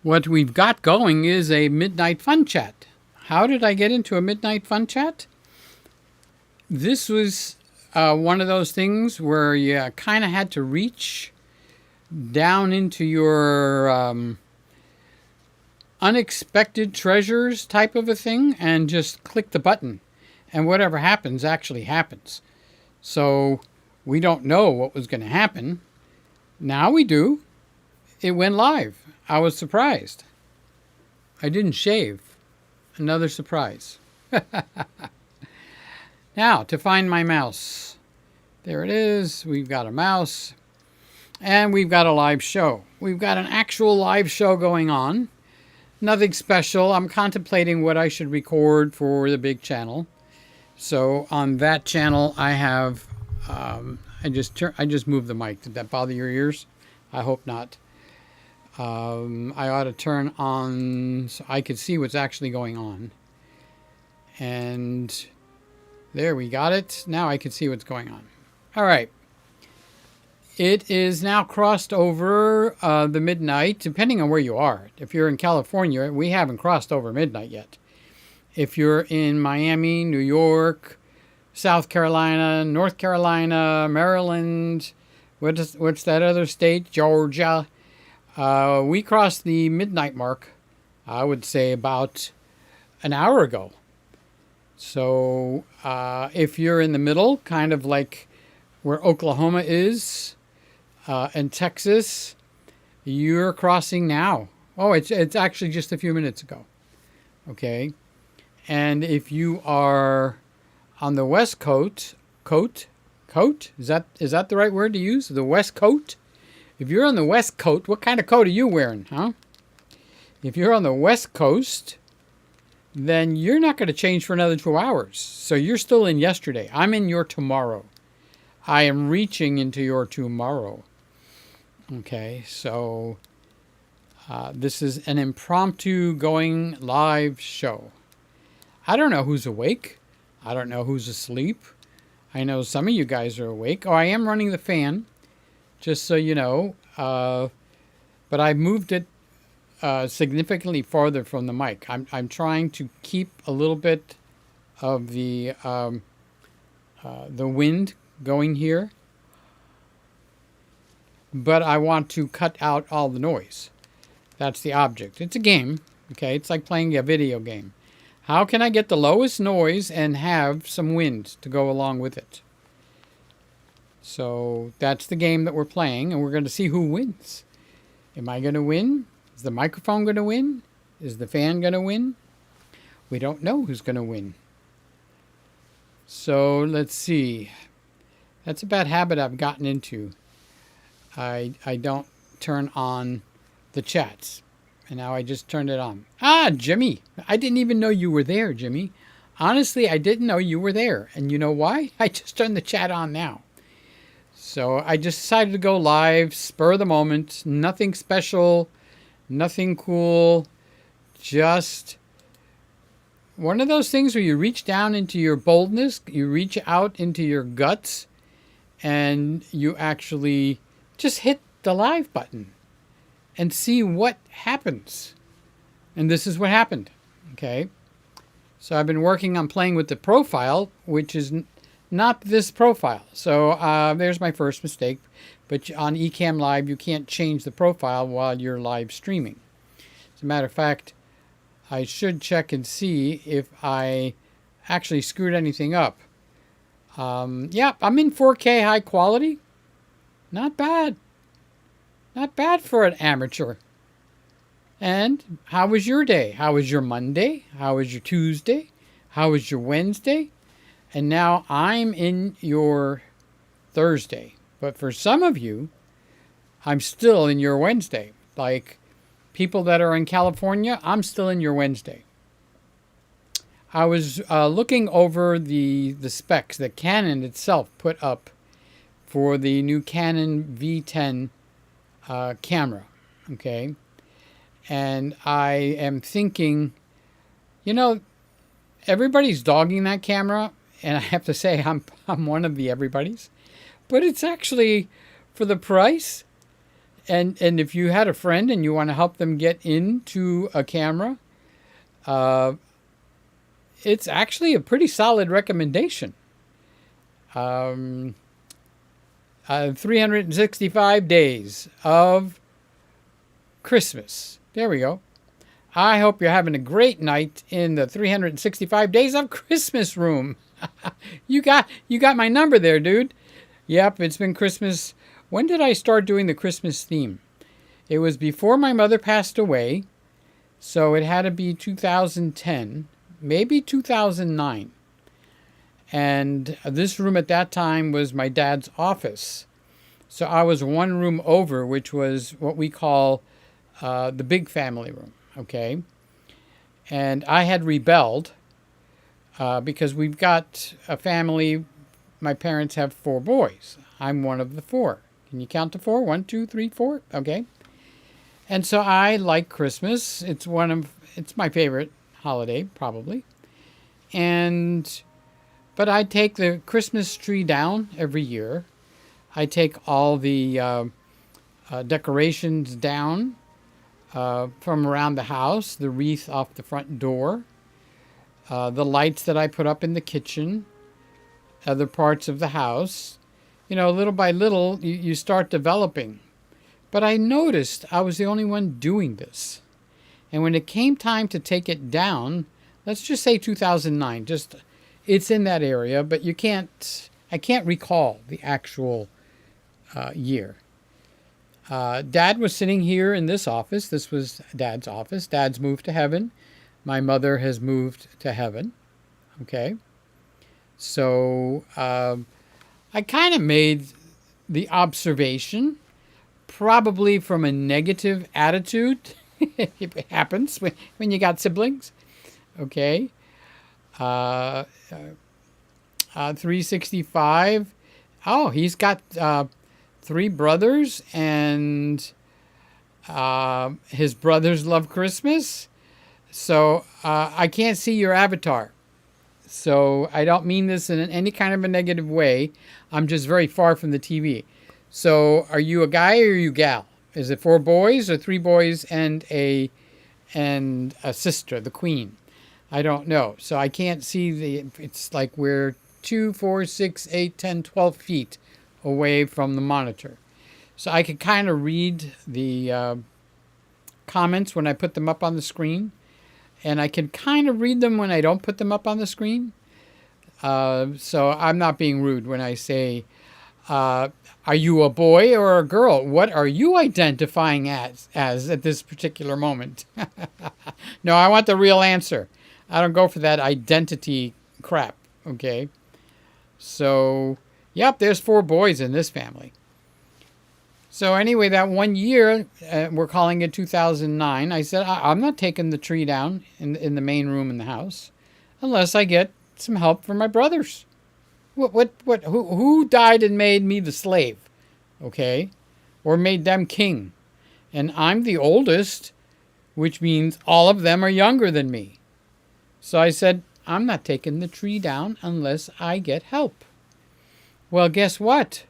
What we've got going is a Midnight Fun Chat. How did I get into a Midnight Fun Chat? This was one of those things where you kind of had to reach down into your unexpected treasures type of a thing and just click the button. And whatever happens actually happens. So we don't know what was going to happen. Now we do. It went live. I was surprised. I didn't shave. Another surprise. Now, to find my mouse. There it is. We've got a mouse. And we've got a live show. We've got an actual live show going on. Nothing special. I'm contemplating what I should record for the big channel. So on that channel, I have... I just moved the mic. Did that bother your ears? I hope not. I ought to turn on so I could see what's actually going on. And there, we got it. Now I can see what's going on. All right. It is now crossed over the midnight, depending on where you are. If you're in California, we haven't crossed over midnight yet. If you're in Miami, New York, South Carolina, North Carolina, Maryland, what's that other state? Georgia. We crossed the midnight mark, I would say, about an hour ago. So if you're in the middle, kind of like where Oklahoma is and Texas, you're crossing now. Oh, it's actually just a few minutes ago. Okay. And if you are on the West Coast, is that the right word to use? The West Coast? If you're on the West Coast, what kind of coat are you wearing, huh? If you're on the West Coast, then you're not going to change for another 2 hours. So you're still in yesterday. I'm in your tomorrow. I am reaching into your tomorrow. Okay, so this is an impromptu going live show. I don't know who's awake. I don't know who's asleep. I know some of you guys are awake. Oh, I am running the fan. Just so you know, but I moved it significantly farther from the mic. I'm trying to keep a little bit of the wind going here, but I want to cut out all the noise. That's the object. It's a game, okay? It's like playing a video game. How can I get the lowest noise and have some wind to go along with it? So that's the game that we're playing, and we're going to see who wins. Am I going to win? Is the microphone going to win? Is the fan going to win? We don't know who's going to win. So let's see. That's a bad habit I've gotten into. I don't turn on the chats, and now I just turned it on. Ah, Jimmy. I didn't even know you were there, Jimmy. Honestly, I didn't know you were there. And you know why? I just turned the chat on now. So I just decided to go live, spur of the moment, nothing special, nothing cool, just one of those things where you reach down into your boldness, you reach out into your guts, and you actually just hit the live button and see what happens. And this is what happened, okay? So I've been working on playing with the profile, which is not this profile. So there's my first mistake. But on Ecamm Live, you can't change the profile while you're live streaming. As a matter of fact, I should check and see if I actually screwed anything up. Yeah, I'm in 4K high quality. Not bad. Not bad for an amateur. And how was your day? How was your Monday? How was your Tuesday? How was your Wednesday? And now I'm in your Thursday. But for some of you, I'm still in your Wednesday. Like people that are in California, I'm still in your Wednesday. I was looking over the specs that Canon itself put up for the new Canon V10 camera. Okay. And I am thinking, you know, everybody's dogging that camera. And I have to say, I'm one of the everybody's. But it's actually, for the price, And if you had a friend and you want to help them get into a camera, it's actually a pretty solid recommendation. 365 days of Christmas. There we go. I hope you're having a great night in the 365 days of Christmas room. You got my number there, dude. Yep, it's been Christmas. When did I start doing the Christmas theme? It was before my mother passed away, so it had to be 2010, maybe 2009. And this room at that time was my dad's office. So I was one room over, which was what we call the big family room, okay? And I had rebelled because we've got a family. My parents have 4 boys. I'm one of the 4. Can you count to 4? 1, 2, 3, 4. Okay. And so I like Christmas. It's my favorite holiday, probably. But I take the Christmas tree down every year. I take all the decorations down from around the house, the wreath off the front door, the lights that I put up in the kitchen, other parts of the house. You know, little by little, you start developing. But I noticed I was the only one doing this. And when it came time to take it down, let's just say 2009, it's in that area, but I can't recall the actual year. Dad was sitting here in this office. This was Dad's office. Dad's moved to heaven. My mother has moved to heaven. Okay. So I kind of made the observation, probably from a negative attitude. It happens when you got siblings. Okay. 365. Oh, he's got 3 brothers, and his brothers love Christmas. So I can't see your avatar. So I don't mean this in any kind of a negative way. I'm just very far from the TV. So are you a guy or are you gal? Is it 4 boys or 3 boys and a sister, the queen? I don't know. So I can't see it's like we're 2, 4, 6, 8, 10, 12 feet away from the monitor. So I could kind of read the comments when I put them up on the screen. And I can kind of read them when I don't put them up on the screen. So I'm not being rude when I say, are you a boy or a girl? What are you identifying as at this particular moment? No, I want the real answer. I don't go for that identity crap, okay? So, yep, there's 4 boys in this family. So anyway, that one year, we're calling it 2009, I said, I'm not taking the tree down in the main room in the house unless I get some help from my brothers. Who died and made me the slave, okay? Or made them king? And I'm the oldest, which means all of them are younger than me. So I said, I'm not taking the tree down unless I get help. Well, guess what?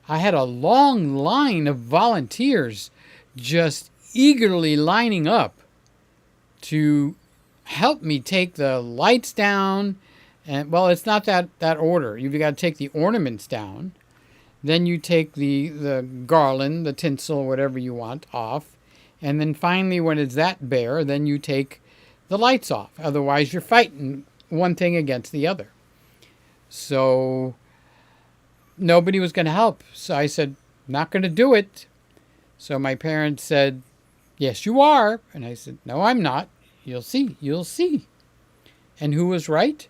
I had a long line of volunteers just eagerly lining up to help me take the lights down. And well, it's not that order. You've got to take the ornaments down. Then you take the garland, the tinsel, whatever you want, off. And then finally, when it's that bare, then you take the lights off. Otherwise, you're fighting one thing against the other. So nobody was going to help. So I said, not going to do it. So my parents said, yes, you are. And I said, no, I'm not. You'll see. You'll see. And who was right?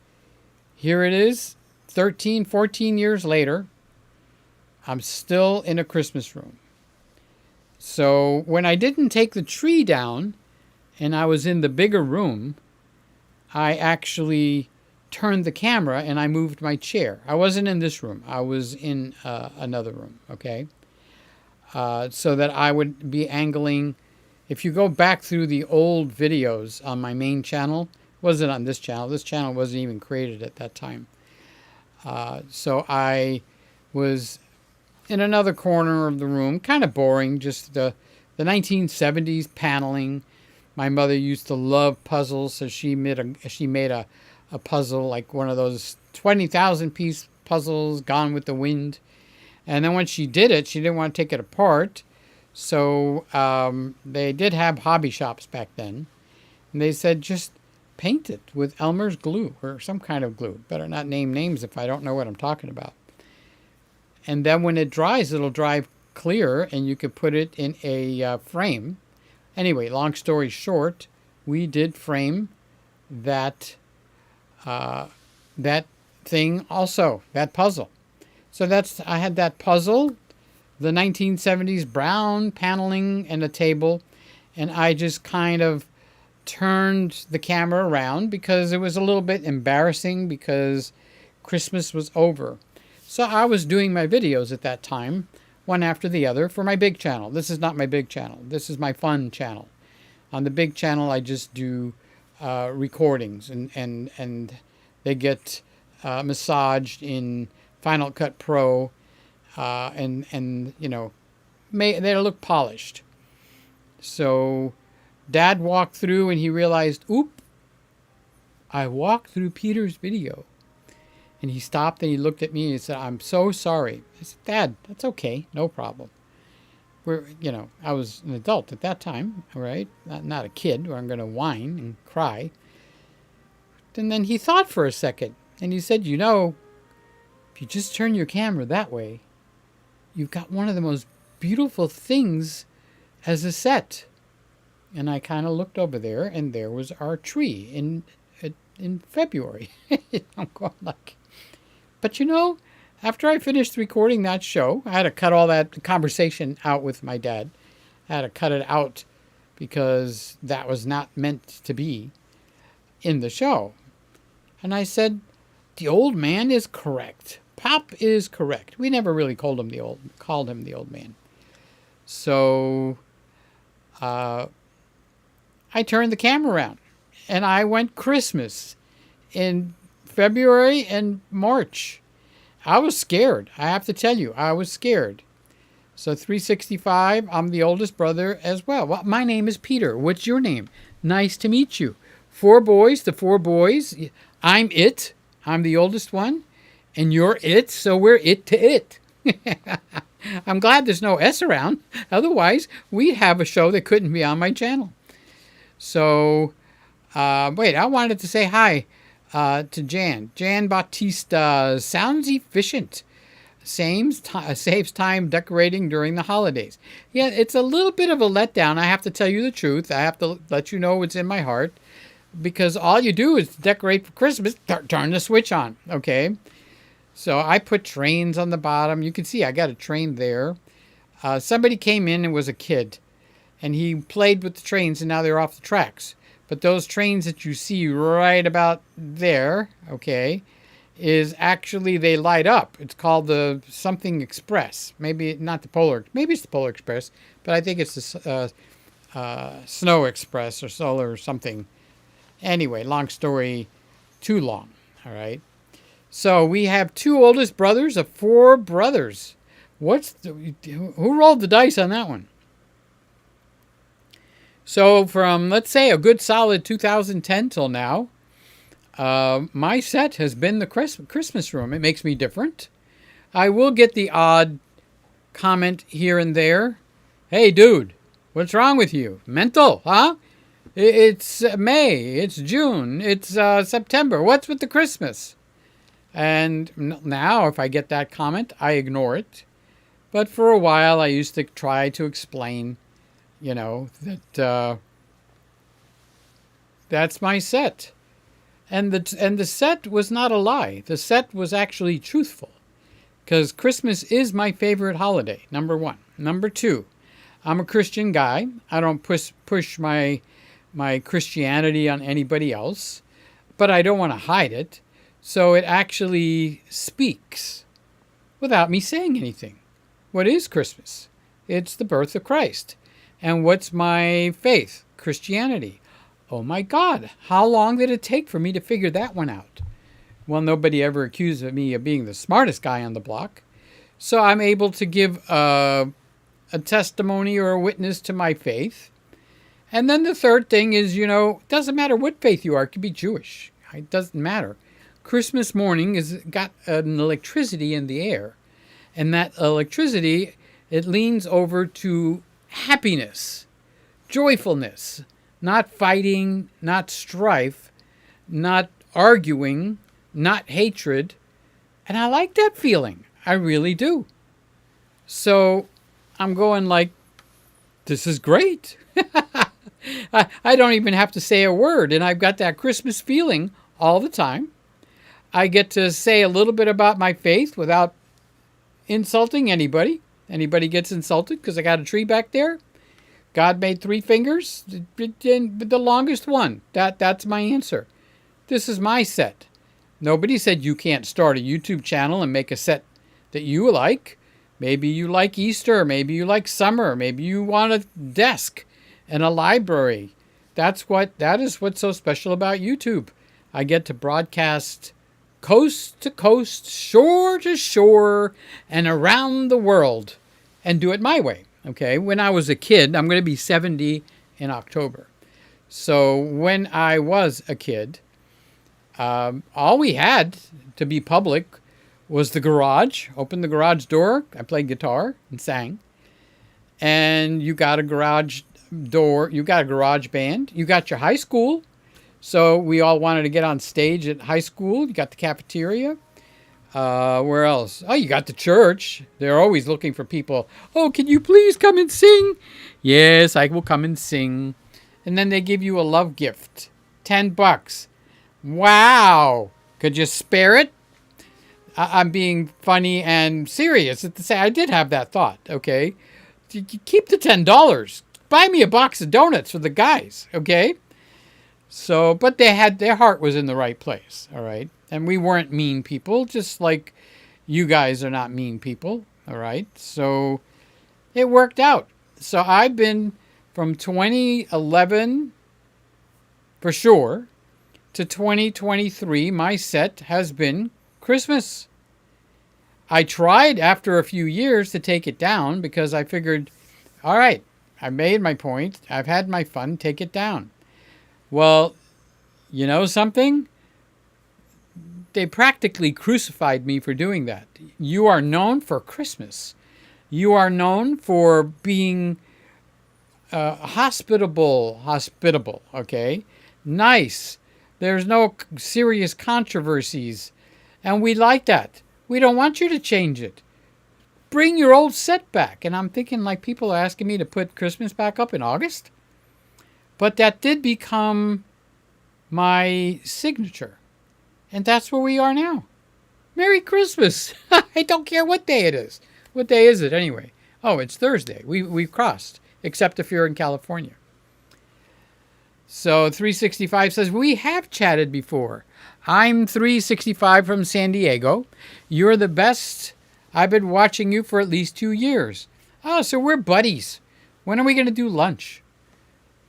Here it is, 13, 14 years later. I'm still in a Christmas room. So when I didn't take the tree down and I was in the bigger room, I actually turned the camera and I moved my chair. I wasn't in this room. I was in another room, okay? So that I would be angling. If you go back through the old videos on my main channel, it wasn't on this channel. This channel wasn't even created at that time. So I was in another corner of the room, kind of boring, just the 1970s paneling. My mother used to love puzzles, so she made a puzzle, like one of those 20,000 piece puzzles, Gone with the Wind. And then when she did it, she didn't want to take it apart. So they did have hobby shops back then. And they said, just paint it with Elmer's glue or some kind of glue. Better not name names if I don't know what I'm talking about. And then when it dries, it'll dry clear and you could put it in a frame. Anyway, long story short, we did frame that that thing also, that puzzle. So I had that puzzle, the 1970s brown paneling and a table, and I just kind of turned the camera around because it was a little bit embarrassing because Christmas was over. So I was doing my videos at that time, one after the other, for my big channel. This is not my big channel. This is my fun channel. On the big channel, I just do recordings, and they get massaged in Final Cut Pro, and you know, they look polished. So Dad walked through and he realized, oop, I walked through Peter's video. And he stopped and he looked at me and he said, I'm so sorry. I said, Dad, that's okay. No problem. I was an adult at that time, all right? Not a kid where I'm going to whine and cry. And then he thought for a second and he said, if you just turn your camera that way, you've got one of the most beautiful things as a set. And I kind of looked over there and there was our tree in February. I'm going like... But after I finished recording that show, I had to cut all that conversation out with my dad. I had to cut it out because that was not meant to be in the show. And I said, the old man is correct. Pop is correct. We never really called him the old man. So I turned the camera around and I went Christmas in February and March. I was scared. I have to tell you, I was scared. So 365, I'm the oldest brother as well. Well, my name is Peter. What's your name? Nice to meet you. 4 boys, the 4 boys. I'm it. I'm the oldest one. And you're it, so we're it to it. I'm glad there's no S around. Otherwise, we'd have a show that couldn't be on my channel. So, wait, I wanted to say hi to Jan. Jan Bautista sounds efficient. Saves time decorating during the holidays. Yeah, it's a little bit of a letdown. I have to tell you the truth. I have to let you know what's in my heart. Because all you do is decorate for Christmas, turn the switch on, okay? So I put trains on the bottom. You can see I got a train there. Somebody came in and was a kid. And he played with the trains and now they're off the tracks. But those trains that you see right about there, okay, is actually, they light up. It's called the something express. Maybe not the Polar, maybe it's the Polar Express, but I think it's the Snow Express or Solar or something. Anyway, long story, too long, all right? So we have 2 oldest brothers of 4 brothers. Who rolled the dice on that one? So from, let's say, a good solid 2010 till now, my set has been the Christmas room. It makes me different. I will get the odd comment here and there. Hey, dude, what's wrong with you? Mental, huh? It's May, it's June, it's September. What's with the Christmas? And now if I get that comment, I ignore it. But for a while, I used to try to explain, that that's my set. And the set was not a lie. The set was actually truthful. Because Christmas is my favorite holiday, number 1. Number 2, I'm a Christian guy. I don't push my Christianity on anybody else. But I don't want to hide it. So it actually speaks without me saying anything. What is Christmas? It's the birth of Christ. And what's my faith? Christianity. Oh my God, how long did it take for me to figure that one out? Well, nobody ever accused me of being the smartest guy on the block. So I'm able to give a testimony or a witness to my faith. And then the third thing is, it doesn't matter what faith you are. It could be Jewish. It doesn't matter. Christmas morning has got an electricity in the air. And that electricity, it leans over to happiness, joyfulness, not fighting, not strife, not arguing, not hatred. And I like that feeling. I really do. So I'm going like, this is great. I don't even have to say a word, and I've got that Christmas feeling all the time. I get to say a little bit about my faith without insulting anybody. Anybody gets insulted because I got a tree back there. God made 3 fingers, the longest one. That's my answer. This is my set. Nobody said you can't start a YouTube channel and make a set that you like. Maybe you like Easter. Maybe you like summer. Maybe you want a desk and a library. That is what's so special about YouTube. I get to broadcast coast to coast, shore to shore, and around the world, and do it my way. Okay, when I was a kid, I'm going to be 70 in October. So when I was a kid, all we had to be public was the garage. Open the garage door. I played guitar and sang. And you got a garage door. You got a garage band. You got your high school. So we all wanted to get on stage at high school. You got the cafeteria. Where else? Oh, you got the church. They're always looking for people. Oh, can you please come and sing? Yes, I will come and sing. And then they give you a love gift. $10. Wow. Could you spare it? I'm being funny and serious at the same. I did have that thought. Okay, keep the $10. Buy me a box of donuts for the guys. Okay. So, but their heart was in the right place. All right, and we weren't mean people, just like you guys are not mean people. All right, so it worked out. So I've been from 2011 for sure to 2023. My set has been Christmas. I tried after a few years to take it down because I figured, all right, I made my point. I've had my fun. Take it down. Well, you know something? They practically crucified me for doing that. You are known for Christmas. You are known for being hospitable, okay? Nice. There's no serious controversies. And we like that. We don't want you to change it. Bring your old set back. And I'm thinking like people are asking me to put Christmas back up in August. But that did become my signature. And that's where we are now. Merry Christmas. I don't care what day it is. What day is it anyway? Oh, it's Thursday. We've crossed, except if you're in California. So 365 says, we have chatted before. I'm 365 from San Diego. You're the best. I've been watching you for at least 2 years. Oh, so we're buddies. When are we going to do lunch?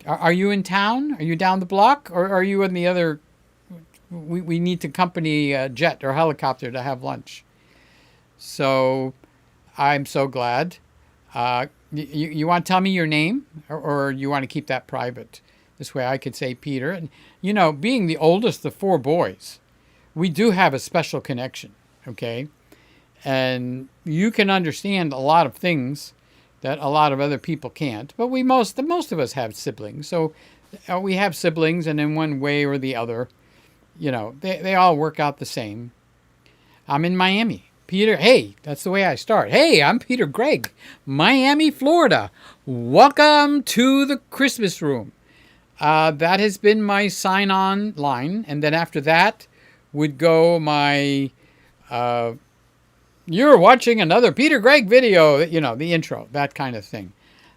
Are you in town? Are you down the block? Or are you in the other? We need to company a jet or helicopter to have lunch. So I'm so glad. You want to tell me your name? Or you want to keep that private? This way I could say Peter. And, you know, being the oldest of 4 boys, we do have a special connection, okay? And you can understand a lot of things that a lot of other people can't. But most of us have siblings. So we have siblings, and in one way or the other, you know, they all work out the same. I'm in Miami. Peter, hey, that's the way I start. Hey, I'm Peter Gregg, Miami, Florida. Welcome to the Christmas room. That has been my sign-on line. And then after that would go my, you're watching another Peter Gregg video, you know, the intro, that kind of thing.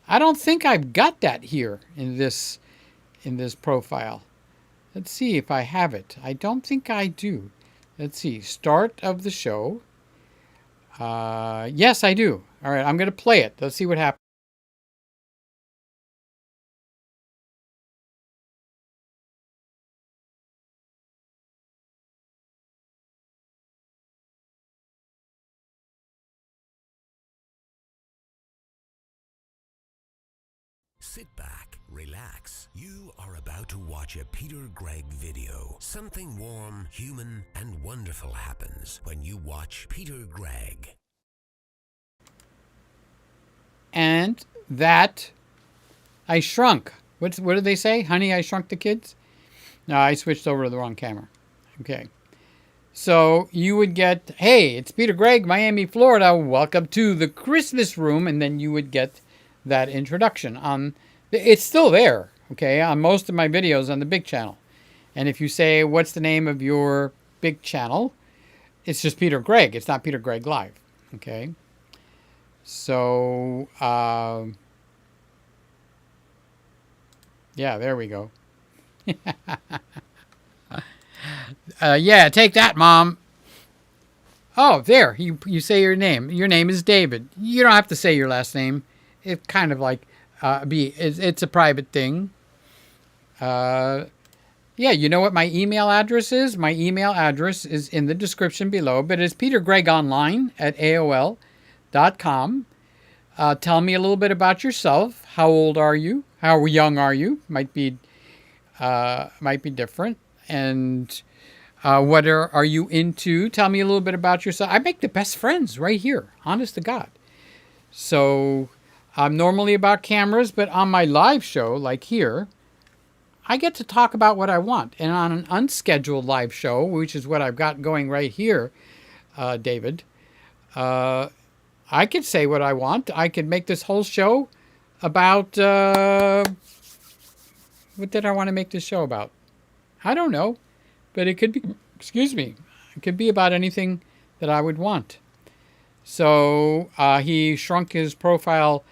I don't think I've got that here in this profile. Let's see if I have it. I don't think I do. Let's see. Start of the show. Yes, I do. All right, I'm going to play it. Let's see what happens. Sit back, relax. You are about to watch a Peter Gregg video. Something warm, human, and wonderful happens when you watch Peter Gregg. And that I shrunk. What did they say? Honey, I shrunk the kids? No, I switched over to the wrong camera. Okay. So you would get, hey, it's Peter Gregg, Miami, Florida. Welcome to the Christmas room. And then you would get that introduction. It's still there, okay, on most of my videos on the big channel. And if you say, what's the name of your big channel? It's just Peter Gregg. It's not Peter Gregg Live, okay? So, yeah, there we go. Yeah, take that, Mom. Oh, there. You say your name. Your name is David. You don't have to say your last name. It's kind of like it's a private thing. Yeah, you know what my email address is? My email address is in the description below, but it's petergreggonline@aol.com. Tell me a little bit about yourself. How old are you? How young are you? Might be different. And what are you into? Tell me a little bit about yourself. I make the best friends right here, honest to God. So I'm normally about cameras, but on my live show, like here, I get to talk about what I want. And on an unscheduled live show, which is what I've got going right here, David, I could say what I want. I could make this whole show about, what did I want to make this show about? I don't know, but it could be, excuse me, it could be about anything that I would want. So he shrunk his profile.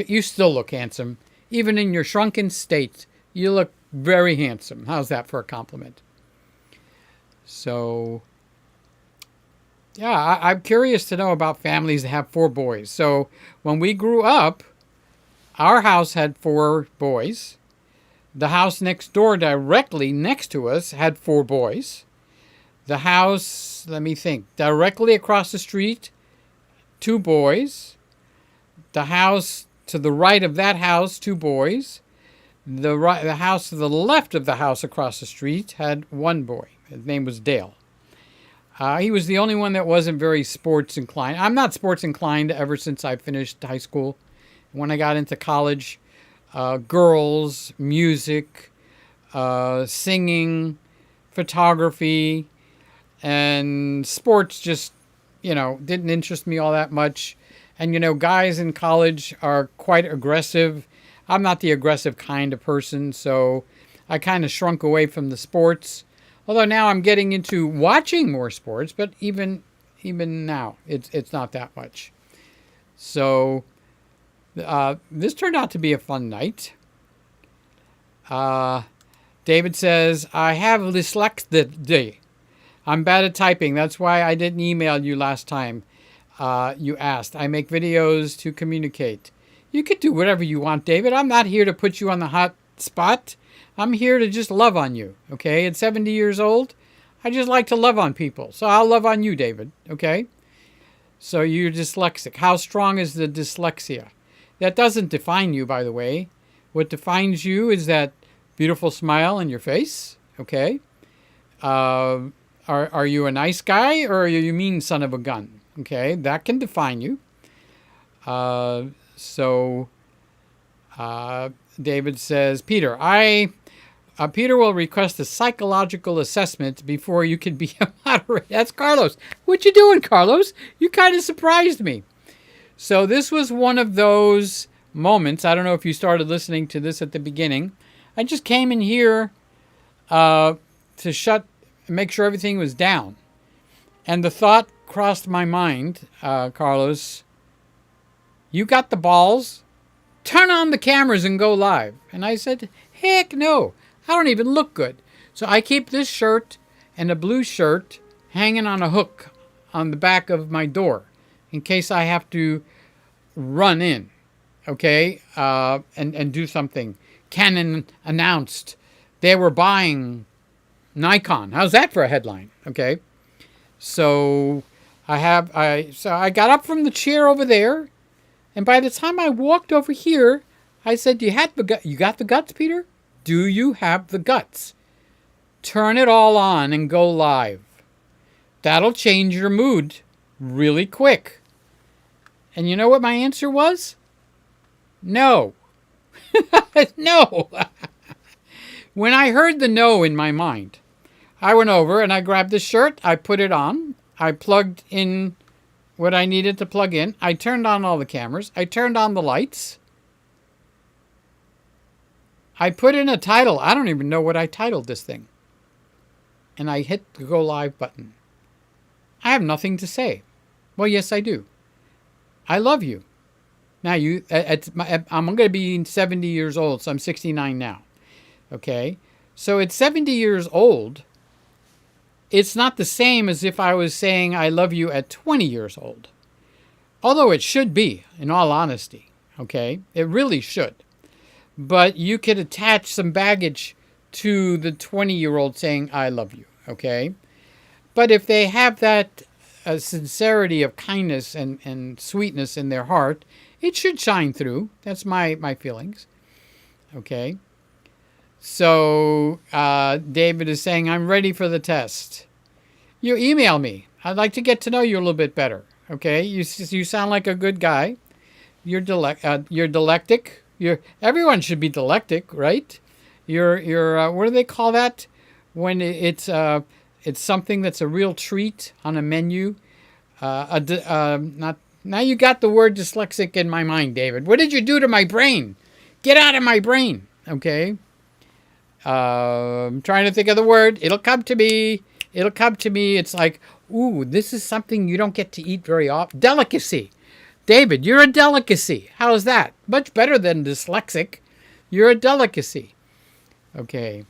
You still look handsome. Even in your shrunken state, you look very handsome. How's that for a compliment? So, yeah, I'm curious to know about families that have 4 boys. So when we grew up, our house had 4 boys. The house next door, directly next to us, had 4 boys. The house, let me think, directly across the street, 2 boys. The house to the right of that house, 2 boys. The house to the left of the house across the street had 1 boy. His name was Dale. He was the only one that wasn't very sports inclined. I'm not sports inclined ever since I finished high school. When I got into college, girls, music, singing, photography, and sports just, didn't interest me all that much. And, guys in college are quite aggressive. I'm not the aggressive kind of person, so I kind of shrunk away from the sports. Although now I'm getting into watching more sports, but even now, it's not that much. So this turned out to be a fun night. David says, I have dyslexia. I'm bad at typing. That's why I didn't email you last time you asked. I make videos to communicate. You could do whatever you want, David. I'm not here to put you on the hot spot. I'm here to just love on you, okay? At 70 years old, I just like to love on people. So I'll love on you, David, okay? So you're dyslexic. How strong is the dyslexia? That doesn't define you, by the way. What defines you is that beautiful smile on your face, okay? Are you a nice guy or are you a mean son of a gun? Okay, that can define you. David says, Peter will request a psychological assessment before you can be a moderator. That's Carlos. What you doing, Carlos? You kind of surprised me. So this was one of those moments. I don't know if you started listening to this at the beginning. I just came in here to make sure everything was down. And the thought crossed my mind, Carlos, you got the balls, turn on the cameras and go live. And I said, heck no, I don't even look good. So I keep this shirt and a blue shirt hanging on a hook on the back of my door in case I have to run in, okay, and do something. Canon announced they were buying Nikon. How's that for a headline? Okay. So I got up from the chair over there, and by the time I walked over here, I said, you got the guts, Peter? Do you have the guts? Turn it all on and go live. That'll change your mood really quick. And you know what my answer was? No. No. When I heard the no in my mind, I went over and I grabbed the shirt. I put it on. I plugged in what I needed to plug in. I turned on all the cameras. I turned on the lights. I put in a title. I don't even know what I titled this thing. And I hit the go live button. I have nothing to say. Well, yes, I do. I love you. Now, I'm going to be 70 years old, so I'm 69 now. Okay? So at 70 years old, it's not the same as if I was saying I love you at 20 years old. Although it should be, in all honesty. Okay? It really should. But you could attach some baggage to the 20-year-old saying I love you. Okay? But if they have that sincerity of kindness and sweetness in their heart, it should shine through. That's my feelings. Okay. So David is saying, I'm ready for the test. You email me. I'd like to get to know you a little bit better. Okay. You sound like a good guy. You're dialectic. Everyone should be dialectic, right? You're what do they call that when it's something that's a real treat on a menu? Now you got the word dyslexic in my mind, David. What did you do to my brain? Get out of my brain. Okay. I'm trying to think of the word. It'll come to me. It's like, ooh, this is something you don't get to eat very often. Delicacy. David, you're a delicacy. How's that? Much better than dyslexic. You're a delicacy. Okay.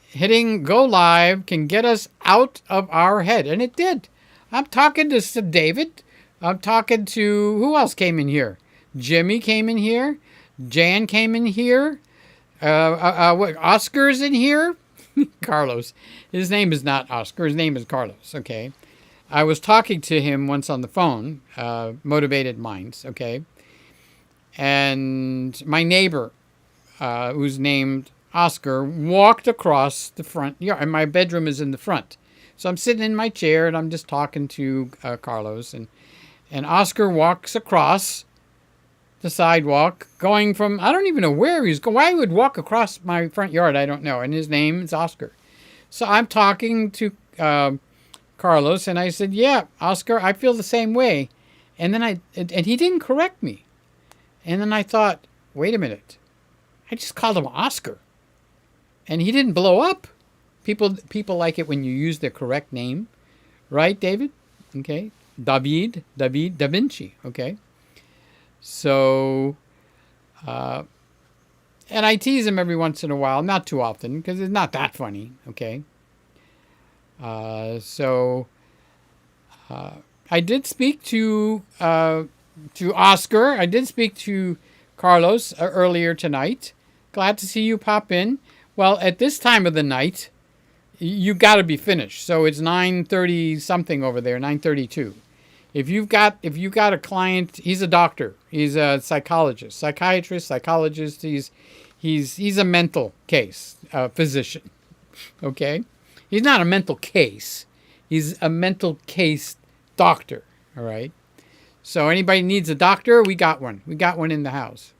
Hitting go live can get us out of our head. And it did. I'm talking to David. I'm talking to, who else came in here? Jimmy came in here. Jan came in here. Oscar's in here. Carlos. His name is not Oscar. His name is Carlos. Okay. I was talking to him once on the phone. Motivated Minds. Okay. And my neighbor, who's named Oscar, walked across the front yard. And my bedroom is in the front. So I'm sitting in my chair and I'm just talking to Carlos. And Oscar walks across the sidewalk, going from, I don't even know where he's going. Why he would walk across my front yard, I don't know. And his name is Oscar. So I'm talking to Carlos, and I said, yeah, Oscar, I feel the same way. And then and he didn't correct me. And then I thought, wait a minute. I just called him Oscar. And he didn't blow up. People like it when you use the correct name. Right, David? Okay. David Da Vinci. Okay. So, and I tease him every once in a while, not too often, because it's not that funny, okay? I did speak to Oscar. I did speak to Carlos earlier tonight. Glad to see you pop in. Well, at this time of the night, you got to be finished. So it's 9:30 something over there, 9:32. If you've got a client, he's a doctor, he's a psychiatrist, psychologist. He's a mental case physician. Okay, he's not a mental case. He's a mental case doctor. All right. So anybody needs a doctor, we got one. We got one in the house.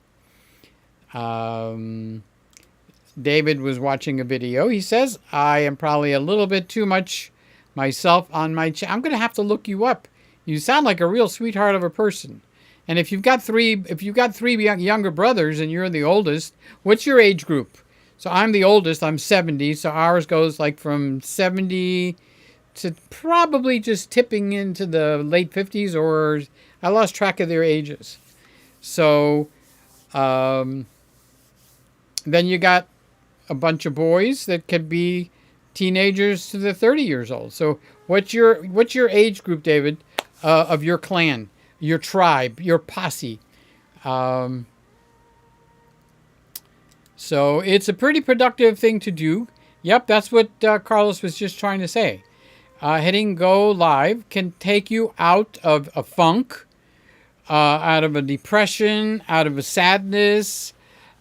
David was watching a video. He says, I am probably a little bit too much myself on my channel. I'm going to have to look you up. You sound like a real sweetheart of a person. And if you've got three younger brothers and you're the oldest, what's your age group? So I'm the oldest. I'm 70. So ours goes like from 70 to probably just tipping into the late 50s, or I lost track of their ages. So then you got a bunch of boys that could be teenagers to the 30 years old. So what's your age group, David? Of your clan, your tribe, your posse. So it's a pretty productive thing to do. Yep, that's what Carlos was just trying to say. Hitting go live can take you out of a funk, out of a depression, out of a sadness,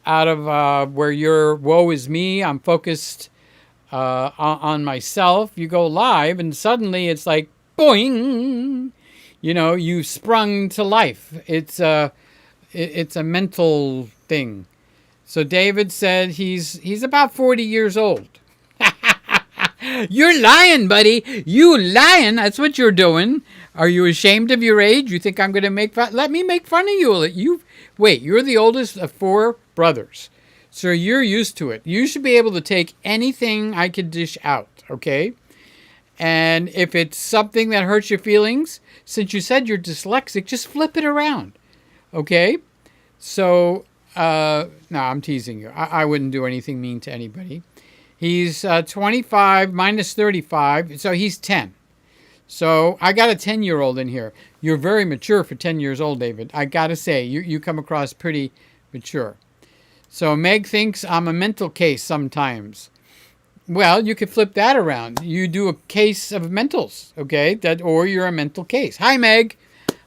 out of where you're woe is me, I'm focused on myself. You go live and suddenly it's like boing, you sprung to life. It's a mental thing. So David said he's about 40 years old. You're lying, buddy. You lying. That's what you're doing. Are you ashamed of your age? You think I'm going to make fun? Let me make fun of you. Wait, you're the oldest of 4 brothers. So you're used to it. You should be able to take anything I could dish out, okay? And if it's something that hurts your feelings, since you said you're dyslexic, just flip it around, okay? So, no, I'm teasing you. I wouldn't do anything mean to anybody. He's 25 minus 35, so he's 10. So I got a 10-year-old in here. You're very mature for 10 years old, David. I got to say, you come across pretty mature. So Meg thinks I'm a mental case sometimes. Well, you could flip that around. You do a case of mentals, okay? Or you're a mental case. Hi, Meg.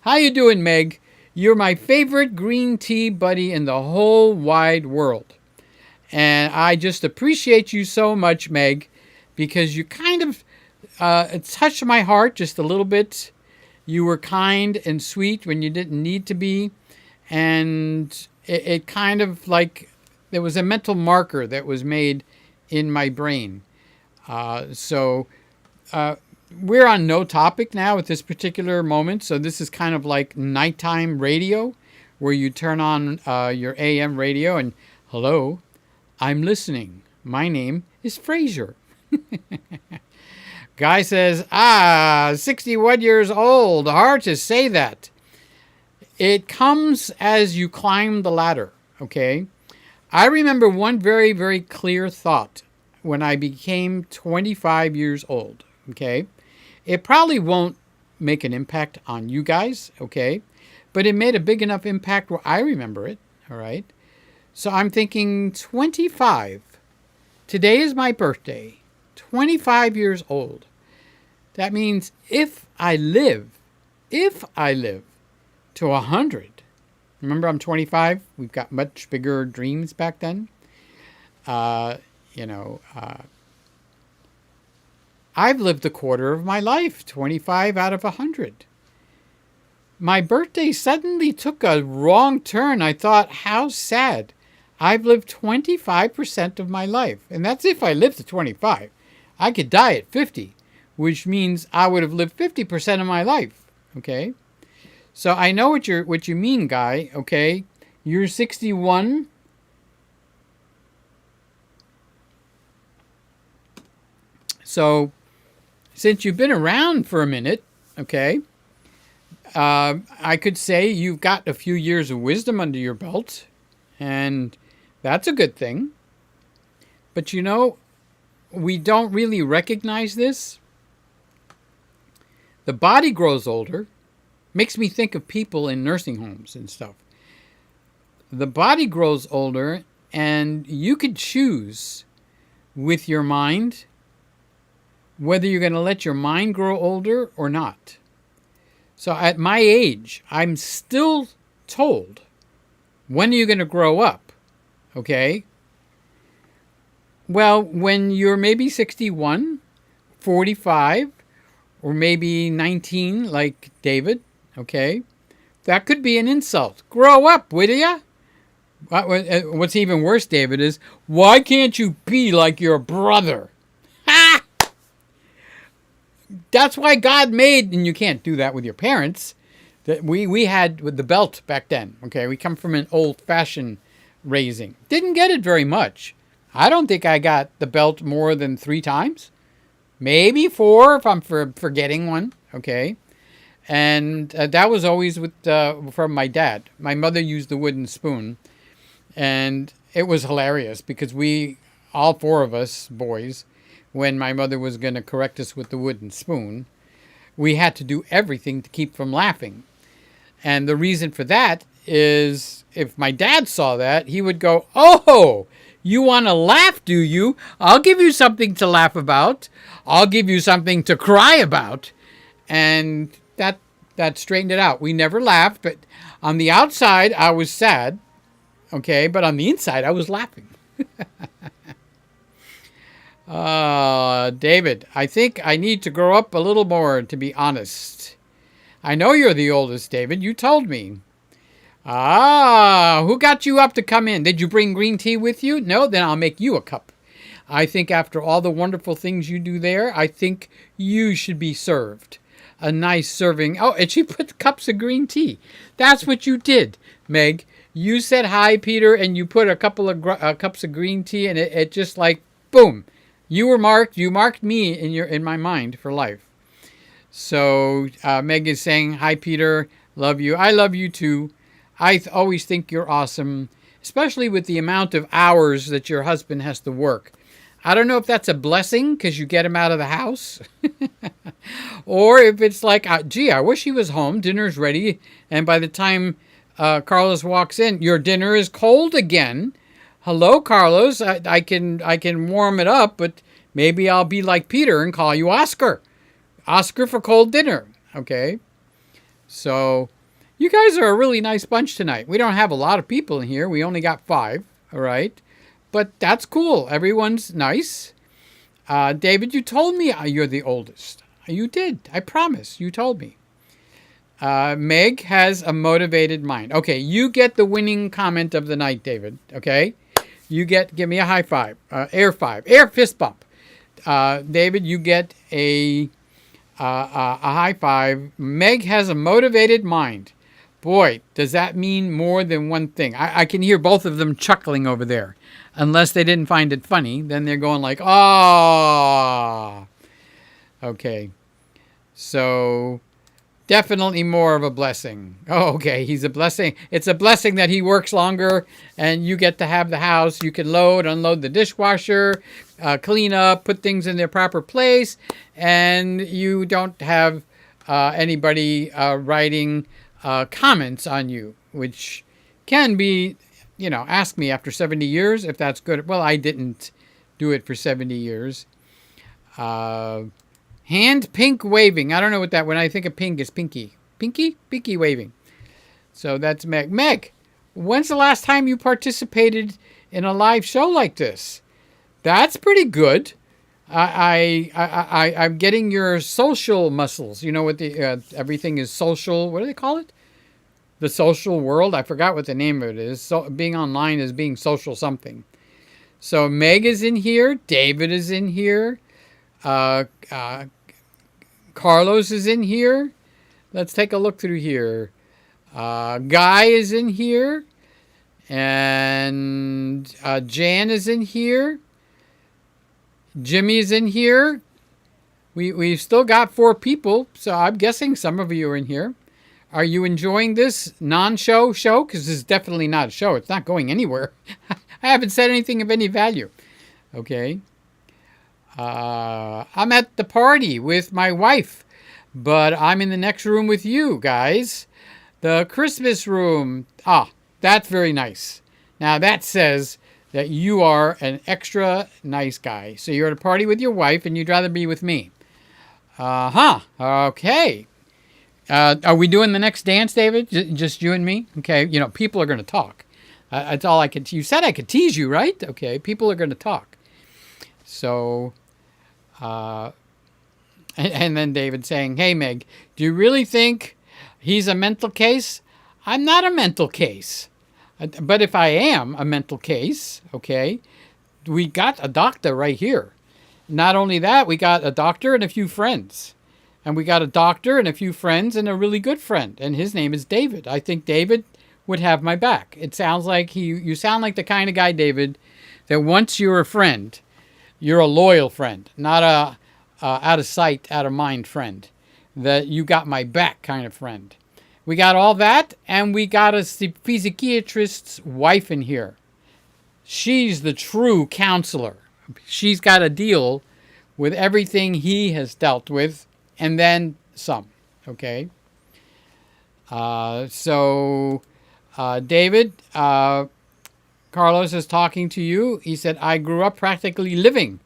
How you doing, Meg? You're my favorite green tea buddy in the whole wide world. And I just appreciate you so much, Meg, because you kind of it touched my heart just a little bit. You were kind and sweet when you didn't need to be. And it kind of like there was a mental marker that was made in my brain. So we're on no topic now at this particular moment. So this is kind of like nighttime radio where you turn on your AM radio and, hello, I'm listening. My name is Fraser. Guy says, 61 years old. Hard to say that. It comes as you climb the ladder, okay? I remember one very, very clear thought when I became 25 years old, okay? It probably won't make an impact on you guys, okay? But it made a big enough impact where I remember it, all right? So I'm thinking 25. Today is my birthday. 25 years old. That means if I live to 100. Remember, I'm 25. We've got much bigger dreams back then. I've lived a quarter of my life, 25 out of 100. My birthday suddenly took a wrong turn. I thought, how sad. I've lived 25% of my life. And that's if I live to 25. I could die at 50, which means I would have lived 50% of my life. Okay? So I know what you mean, Guy. Okay? You're 61. So since you've been around for a minute, okay, I could say you've got a few years of wisdom under your belt, and that's a good thing. But we don't really recognize this. The body grows older. Makes me think of people in nursing homes and stuff. The body grows older, and you could choose with your mind whether you're going to let your mind grow older or not. So at my age, I'm still told, when are you going to grow up? Okay? Well, when you're maybe 61, 45, or maybe 19 like David, okay? That could be an insult. Grow up, will ya? What's even worse, David, is, why can't you be like your brother? Ha! That's why God made, and you can't do that with your parents. That we had with the belt back then, okay? We come from an old-fashioned raising. Didn't get it very much. I don't think I got the belt more than 3 times. Maybe 4 if I'm forgetting one, okay? And that was always from my dad. My mother used the wooden spoon. And it was hilarious because all 4 of us boys, when my mother was going to correct us with the wooden spoon, we had to do everything to keep from laughing. And the reason for that is if my dad saw that, he would go, "Oh, you want to laugh, do you? I'll give you something to laugh about. I'll give you something to cry about." And that straightened it out. We never laughed, but On the outside, I was sad, okay? But on the inside, I was laughing. David, I think I need to grow up a little more, to be honest. I know you're the oldest, David. You told me. Who got you up to come in? Did you bring green tea with you? No? Then I'll make you a cup. I think after all the wonderful things you do there, I think you should be served. A nice serving. Oh, and she put cups of green tea. That's what you did, Meg. You said hi, Peter, and you put a couple of cups of green tea, and it just like, boom. You were marked. You marked me in my mind for life. So Meg is saying, hi, Peter. Love you. I love you, too. I always think you're awesome, especially with the amount of hours that your husband has to work. I don't know if that's a blessing because you get him out of the house. Or if it's like, gee, I wish he was home. Dinner's ready. And by the time Carlos walks in, your dinner is cold again. Hello, Carlos. I can warm it up, but maybe I'll be like Peter and call you Oscar. Oscar for cold dinner. Okay. So you guys are a really nice bunch tonight. We don't have a lot of people in here. We only got 5. All right. But that's cool. Everyone's nice. David, you told me you're the oldest. You did. I promise. You told me. Meg has a motivated mind. Okay, you get the winning comment of the night, David. Okay? Give me a high five. Air fist bump. David, you get a high five. Meg has a motivated mind. Boy, does that mean more than one thing. I can hear both of them chuckling over there. Unless they didn't find it funny, then they're going like, ah. Okay. So, definitely more of a blessing. Oh, okay. He's a blessing. It's a blessing that he works longer and you get to have the house. You can load, unload the dishwasher, clean up, put things in their proper place, and you don't have anybody writing comments on you, which can be, ask me after 70 years if that's good. Well, I didn't do it for 70 years. Hand pink waving. I don't know what that, when I think of pink, is pinky. Pinky waving. So that's Meg. Meg, when's the last time you participated in a live show like this? That's pretty good. I'm getting your social muscles. You know what everything is social. What do they call it? The social world. I forgot what the name of it is. So being online is being social something. So Meg is in here. David is in here. Carlos is in here. Let's take a look through here. Guy is in here. And Jan is in here. Jimmy is in here. We've still got 4 people, so I'm guessing some of you are in here. Are you enjoying this non-show show? Because this is definitely not a show. It's not going anywhere. I haven't said anything of any value. Okay. I'm at the party with my wife, but I'm in the next room with you guys. The Christmas room. That's very nice. Now that says that you are an extra nice guy. So you're at a party with your wife and you'd rather be with me. Okay. Are we doing the next dance, David? Just you and me? Okay. People are going to talk. That's all I could. You said I could tease you, right? Okay. People are going to talk. So, and then David saying, hey, Meg, do you really think he's a mental case? I'm not a mental case. But if I am a mental case, okay, we got a doctor right here. Not only that, we got a doctor and a few friends. And we got a doctor and a few friends and a really good friend. And his name is David. I think David would have my back. It sounds like you sound like the kind of guy, David, that once you're a friend, you're a loyal friend, not a out of sight, out of mind friend. That you got my back kind of friend. We got all that, and we got a psychiatrist's wife in here. She's the true counselor. She's got to deal with everything he has dealt with, and then some. Okay? David, Carlos is talking to you. He said, I grew up practically living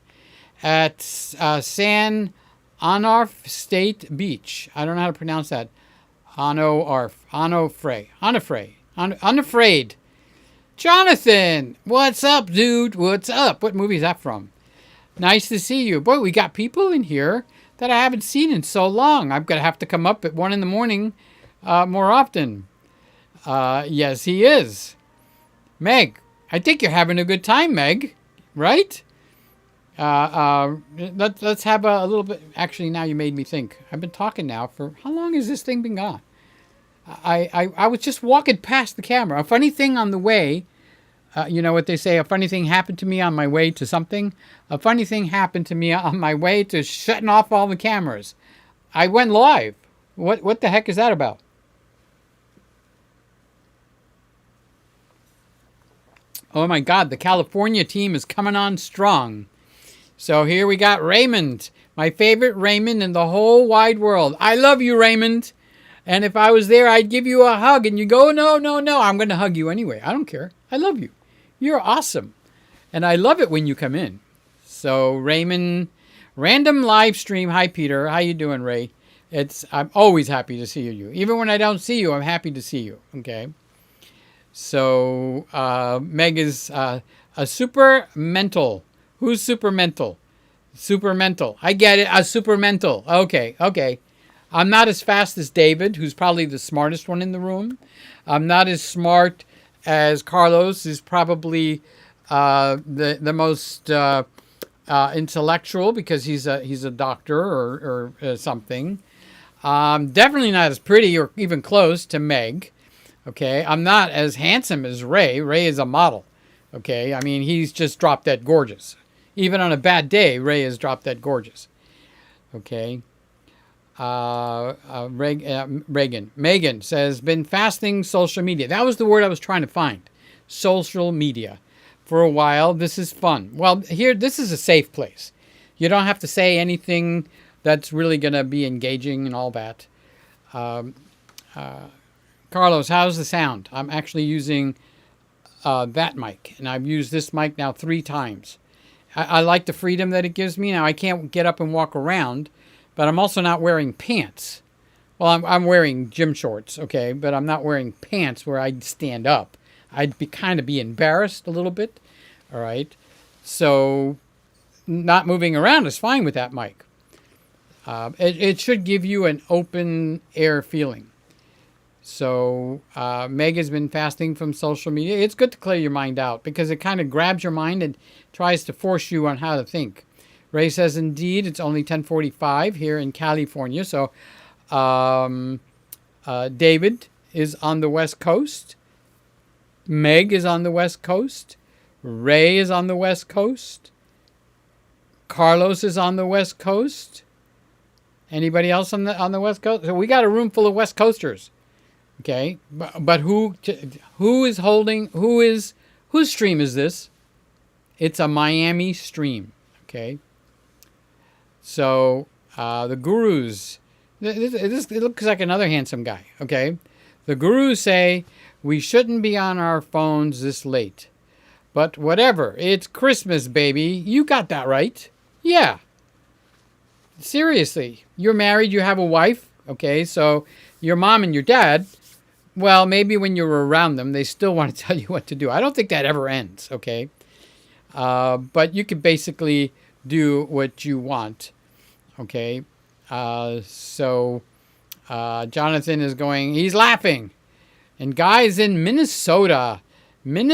at San Onofre State Beach. I don't know how to pronounce that. Unafraid. Jonathan, what's up, dude? What's up? What movie is that from? Nice to see you. Boy, we got people in here that I haven't seen in so long. I'm going to have to come up at 1 in the morning more often. Yes, he is. Meg, I think you're having a good time, Meg. Right? Let's have a little bit. Actually, now you made me think. I've been talking now for how long has this thing been gone? I was just walking past the camera. A funny thing on the way. You know what they say? A funny thing happened to me on my way to something. A funny thing happened to me on my way to shutting off all the cameras. I went live. What the heck is that about? Oh my God, the California team is coming on strong. So here we got Raymond, my favorite Raymond in the whole wide world. I love you, Raymond. And if I was there, I'd give you a hug. And you go, no, I'm going to hug you anyway. I don't care. I love you. You're awesome. And I love it when you come in. So Raymond, random live stream. Hi, Peter. How you doing, Ray? I'm always happy to see you. Even when I don't see you, I'm happy to see you. Okay. So Meg is a super mental. Who's super mental? Super mental. I get it. A super mental. Okay. I'm not as fast as David, who's probably the smartest one in the room. I'm not as smart as Carlos, who's probably the most intellectual because he's a doctor or something. Definitely not as pretty or even close to Meg. Okay, I'm not as handsome as Ray. Ray is a model. Okay, I mean, he's just drop dead gorgeous. Even on a bad day, Ray is drop dead gorgeous. Okay. Megan says, been fasting social media. That was the word I was trying to find. Social media. For a while, this is fun. Well, here, this is a safe place. You don't have to say anything that's really going to be engaging and all that. Carlos, how's the sound? I'm actually using that mic, and I've used this mic now 3 times. I like the freedom that it gives me. Now, I can't get up and walk around, but I'm also not wearing pants. Well, I'm wearing gym shorts, okay, but I'm not wearing pants where I'd stand up. I'd kind of be embarrassed a little bit, all right? So not moving around is fine with that mic. It should give you an open air feeling. So Meg has been fasting from social media. It's good to clear your mind out because it kind of grabs your mind and tries to force you on how to think. Ray says, indeed, it's only 10:45 here in California. So David is on the West Coast. Meg is on the West Coast. Ray is on the West Coast. Carlos is on the West Coast. Anybody else on the West Coast? So we got a room full of West Coasters. Okay, but who is holding? Whose stream is this? It's a Miami stream. Okay. So the gurus. It looks like another handsome guy. Okay, the gurus say we shouldn't be on our phones this late, but whatever. It's Christmas, baby. You got that right. Yeah. Seriously, you're married. You have a wife. Okay, so your mom and your dad. Well, maybe when you're around them, they still want to tell you what to do. I don't think that ever ends, okay? But you can basically do what you want, okay? So Jonathan is going, he's laughing. And Guy's in Minnesota. No,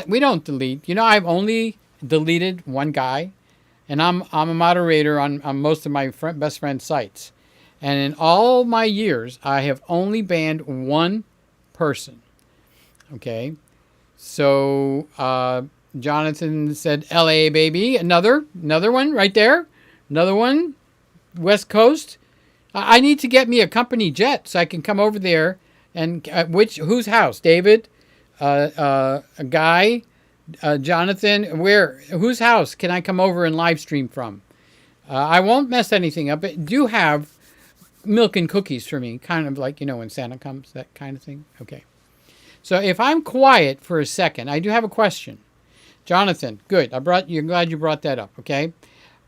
we don't delete. You know, I've only deleted one guy, and I'm a moderator on most of my best friend sites. And in all my years, I have only banned one person. Okay. So Jonathan said, LA, baby. Another one right there. Another one. West Coast. I need to get me a company jet so I can come over there. And whose house? David? A Guy? Jonathan? Whose house can I come over and live stream from? I won't mess anything up. But do have milk and cookies for me, kind of like, when Santa comes, that kind of thing. Okay. So if I'm quiet for a second, I do have a question. Jonathan, good. You're glad you brought that up. Okay.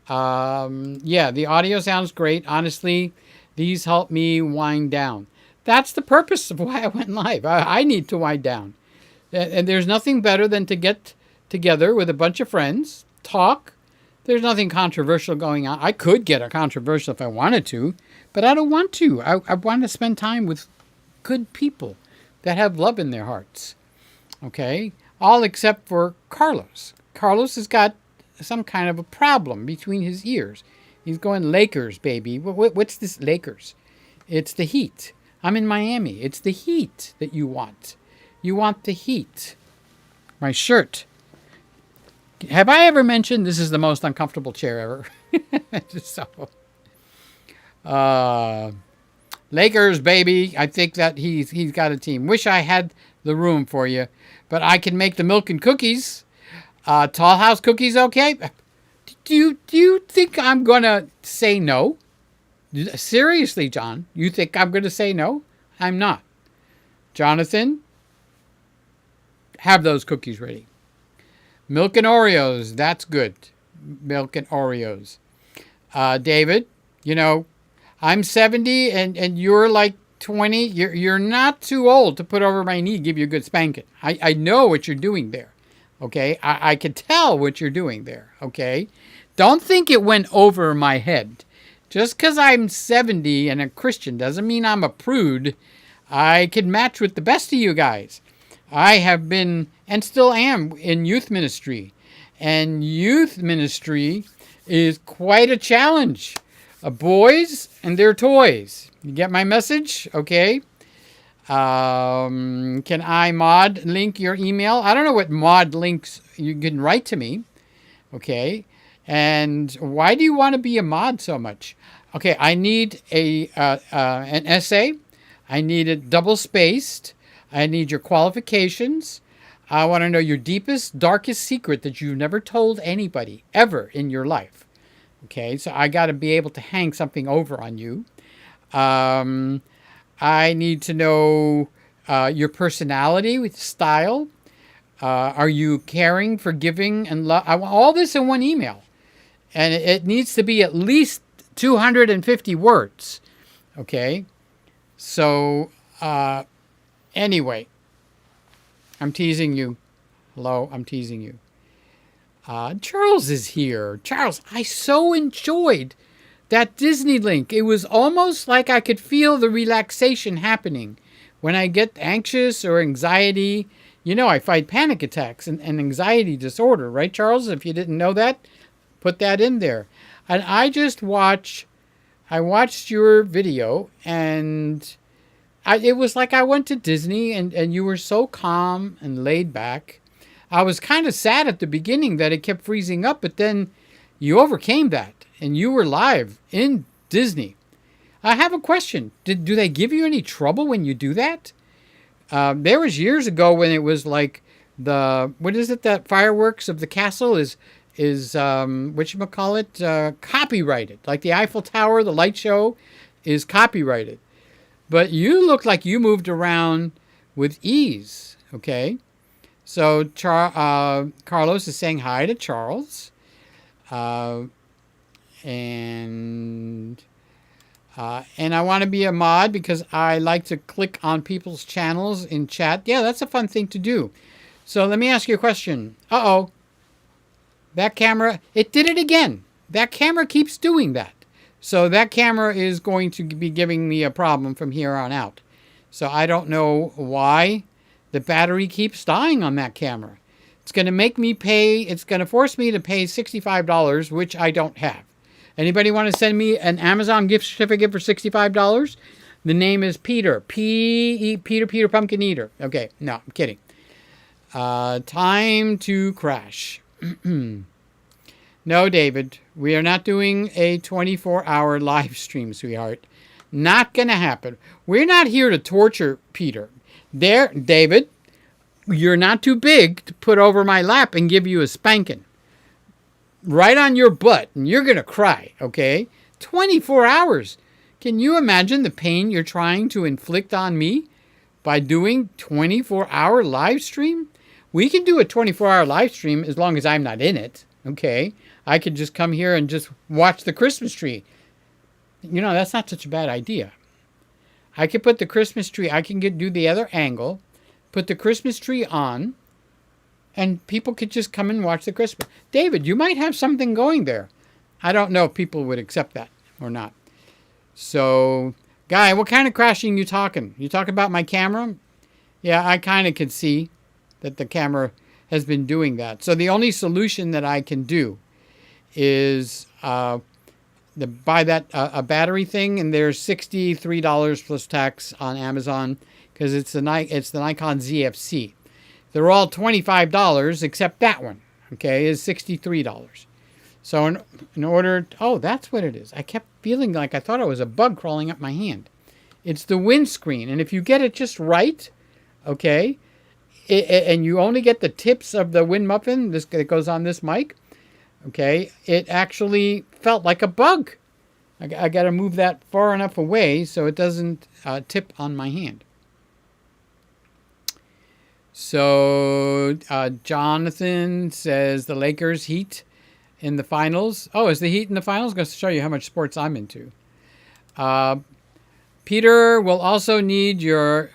Yeah, the audio sounds great. Honestly, These help me wind down. That's the purpose of why I went live. I need to wind down. And there's nothing better than to get together with a bunch of friends, talk. There's nothing controversial going on. I could get a controversial if I wanted to, but I don't want to. I want to spend time with good people that have love in their hearts. Okay? All except for Carlos. Carlos has got some kind of a problem between his ears. He's going, Lakers, baby. What's this Lakers? It's the heat. I'm in Miami. It's the heat that you want. You want the heat. My shirt. Have I ever mentioned this is the most uncomfortable chair ever? Lakers, baby. I think that he's got a team. Wish I had the room for you, but I can make the milk and cookies. Tall House cookies, okay? Do you think I'm gonna say no? Seriously, John, you think I'm gonna say no? I'm not. Jonathan, have those cookies ready. Milk and Oreos, that's good. Milk and Oreos. David, I'm 70 and you're like 20. You're not too old to put over my knee and give you a good spanking. I know what you're doing there. Okay? I can tell what you're doing there. Okay? Don't think it went over my head. Just because I'm 70 and a Christian doesn't mean I'm a prude. I can match with the best of you guys. I have been and still am in youth ministry. And youth ministry is quite a challenge. Boys and their toys. You get my message? Okay. Can I mod link your email? I don't know what mod links you can write to me. Okay. And why do you want to be a mod so much? Okay, I need an essay. I need it double spaced. I need your qualifications. I want to know your deepest, darkest secret that you've never told anybody ever in your life. Okay, so I got to be able to hang something over on you. I need to know your personality with style. Are you caring, forgiving, and love? I want all this in one email. And it needs to be at least 250 words. Okay? So, anyway, I'm teasing you. Hello, I'm teasing you. Charles is here. Charles, I so enjoyed that Disney link. It was almost like I could feel the relaxation happening. When I get anxious or anxiety, I fight panic attacks and anxiety disorder, right, Charles? If you didn't know that, put that in there. And I watched your video, and it was like I went to Disney, and you were so calm and laid back. I was kind of sad at the beginning that it kept freezing up, but then you overcame that, and you were live in Disney. I have a question. Do they give you any trouble when you do that? There was years ago when it was like that fireworks of the castle is copyrighted. Like the Eiffel Tower, the light show is copyrighted. But you look like you moved around with ease, okay? So Carlos is saying hi to Charles. And I want to be a mod because I like to click on people's channels in chat. Yeah, that's a fun thing to do. So let me ask you a question. Uh-oh. That camera, it did it again. That camera keeps doing that. So that camera is going to be giving me a problem from here on out. So I don't know why the battery keeps dying on that camera. It's going to force me to pay $65, which I don't have. Anybody want to send me an Amazon gift certificate for $65? The name is Peter. Peter Pumpkin Eater. Okay, no, I'm kidding. Time to crash. No, David, we are not doing a 24-hour live stream, sweetheart. Not going to happen. We're not here to torture Peter. David, you're not too big to put over my lap and give you a spanking. Right on your butt, and you're going to cry, okay? 24 hours. Can you imagine the pain you're trying to inflict on me by doing 24-hour live stream? We can do a 24-hour live stream as long as I'm not in it, okay? I could just come here and just watch the Christmas tree. You know, that's not such a bad idea. I could put the Christmas tree, I can do the other angle, put the Christmas tree on, and people could just come and watch the Christmas. David, you might have something going there. I don't know if people would accept that or not. So, Guy, what kind of crashing you talking? You talking about my camera? Yeah, I kind of can see that the camera has been doing that. So the only solution that I can do is buy that a battery thing, and there's $63 plus tax on Amazon because it's the Nikon ZFC. They're all $25 except that one. Okay, is $63. So in order, oh, that's what it is. I kept feeling like I thought it was a bug crawling up my hand. It's the windscreen, and if you get it just right, okay, and you only get the tips of the wind muffin that goes on this mic, okay, it actually felt like a bug. I got to move that far enough away so it doesn't tip on my hand. So Jonathan says the Lakers Heat in the finals. Oh, is the Heat in the finals? I'm going to show you how much sports I'm into. Peter will also need your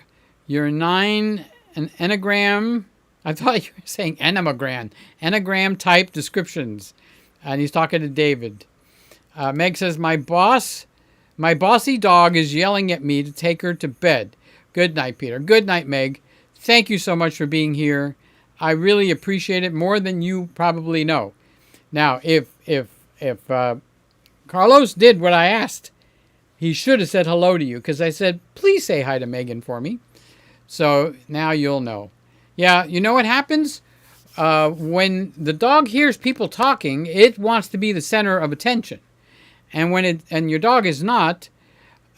9 an enneagram. I thought you were saying enneagram type descriptions. And he's talking to David. Meg says, my bossy dog is yelling at me to take her to bed. Good night, Peter. Good night, Meg. Thank you so much for being here. I really appreciate it more than you probably know. Now, if Carlos did what I asked, he should have said hello to you, because I said, please say hi to Megan for me. So now you'll know. Yeah, you know what happens? When the dog hears people talking, it wants to be the center of attention. And when your dog is not,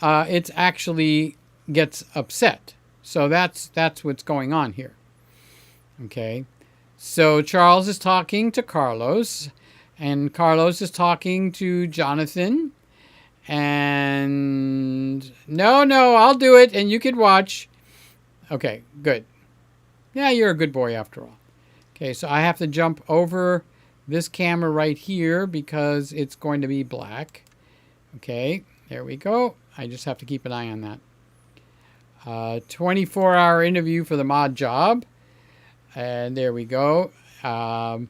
it actually gets upset. So that's what's going on here. Okay. So Charles is talking to Carlos, and Carlos is talking to Jonathan. And no, I'll do it, and you could watch. Okay, good. Yeah, you're a good boy after all. Okay, so I have to jump over this camera right here because it's going to be black. Okay, there we go. I just have to keep an eye on that. 24-hour interview for the mod job. And there we go. Bum,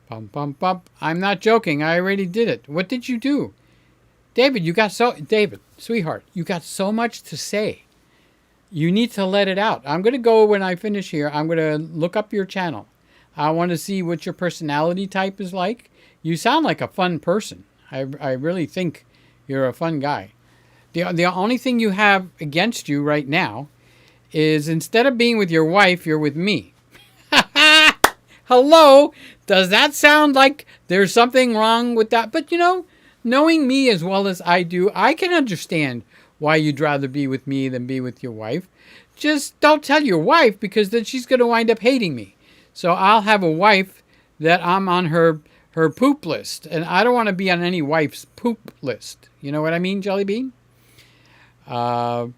bum, bum. I'm not joking. I already did it. What did you do? David, sweetheart, you got so much to say. You need to let it out. I'm going to go when I finish here. I'm going to look up your channel. I want to see what your personality type is like. You sound like a fun person. I really think you're a fun guy. The only thing you have against you right now is instead of being with your wife, you're with me. Hello? Does that sound like there's something wrong with that? But, knowing me as well as I do, I can understand why you'd rather be with me than be with your wife. Just don't tell your wife, because then she's going to wind up hating me. So I'll have a wife that I'm on her poop list. And I don't want to be on any wife's poop list. You know what I mean, Jelly Bean? Let's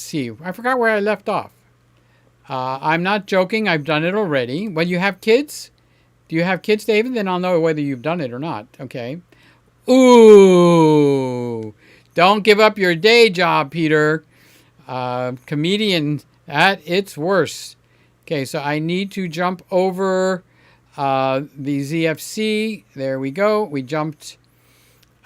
see. I forgot where I left off. I'm not joking. I've done it already. Well, you have kids? Do you have kids, David? Then I'll know whether you've done it or not. Okay. Ooh. Don't give up your day job, Peter. Comedian at its worst. Okay, so I need to jump over the ZFC. There we go. We jumped.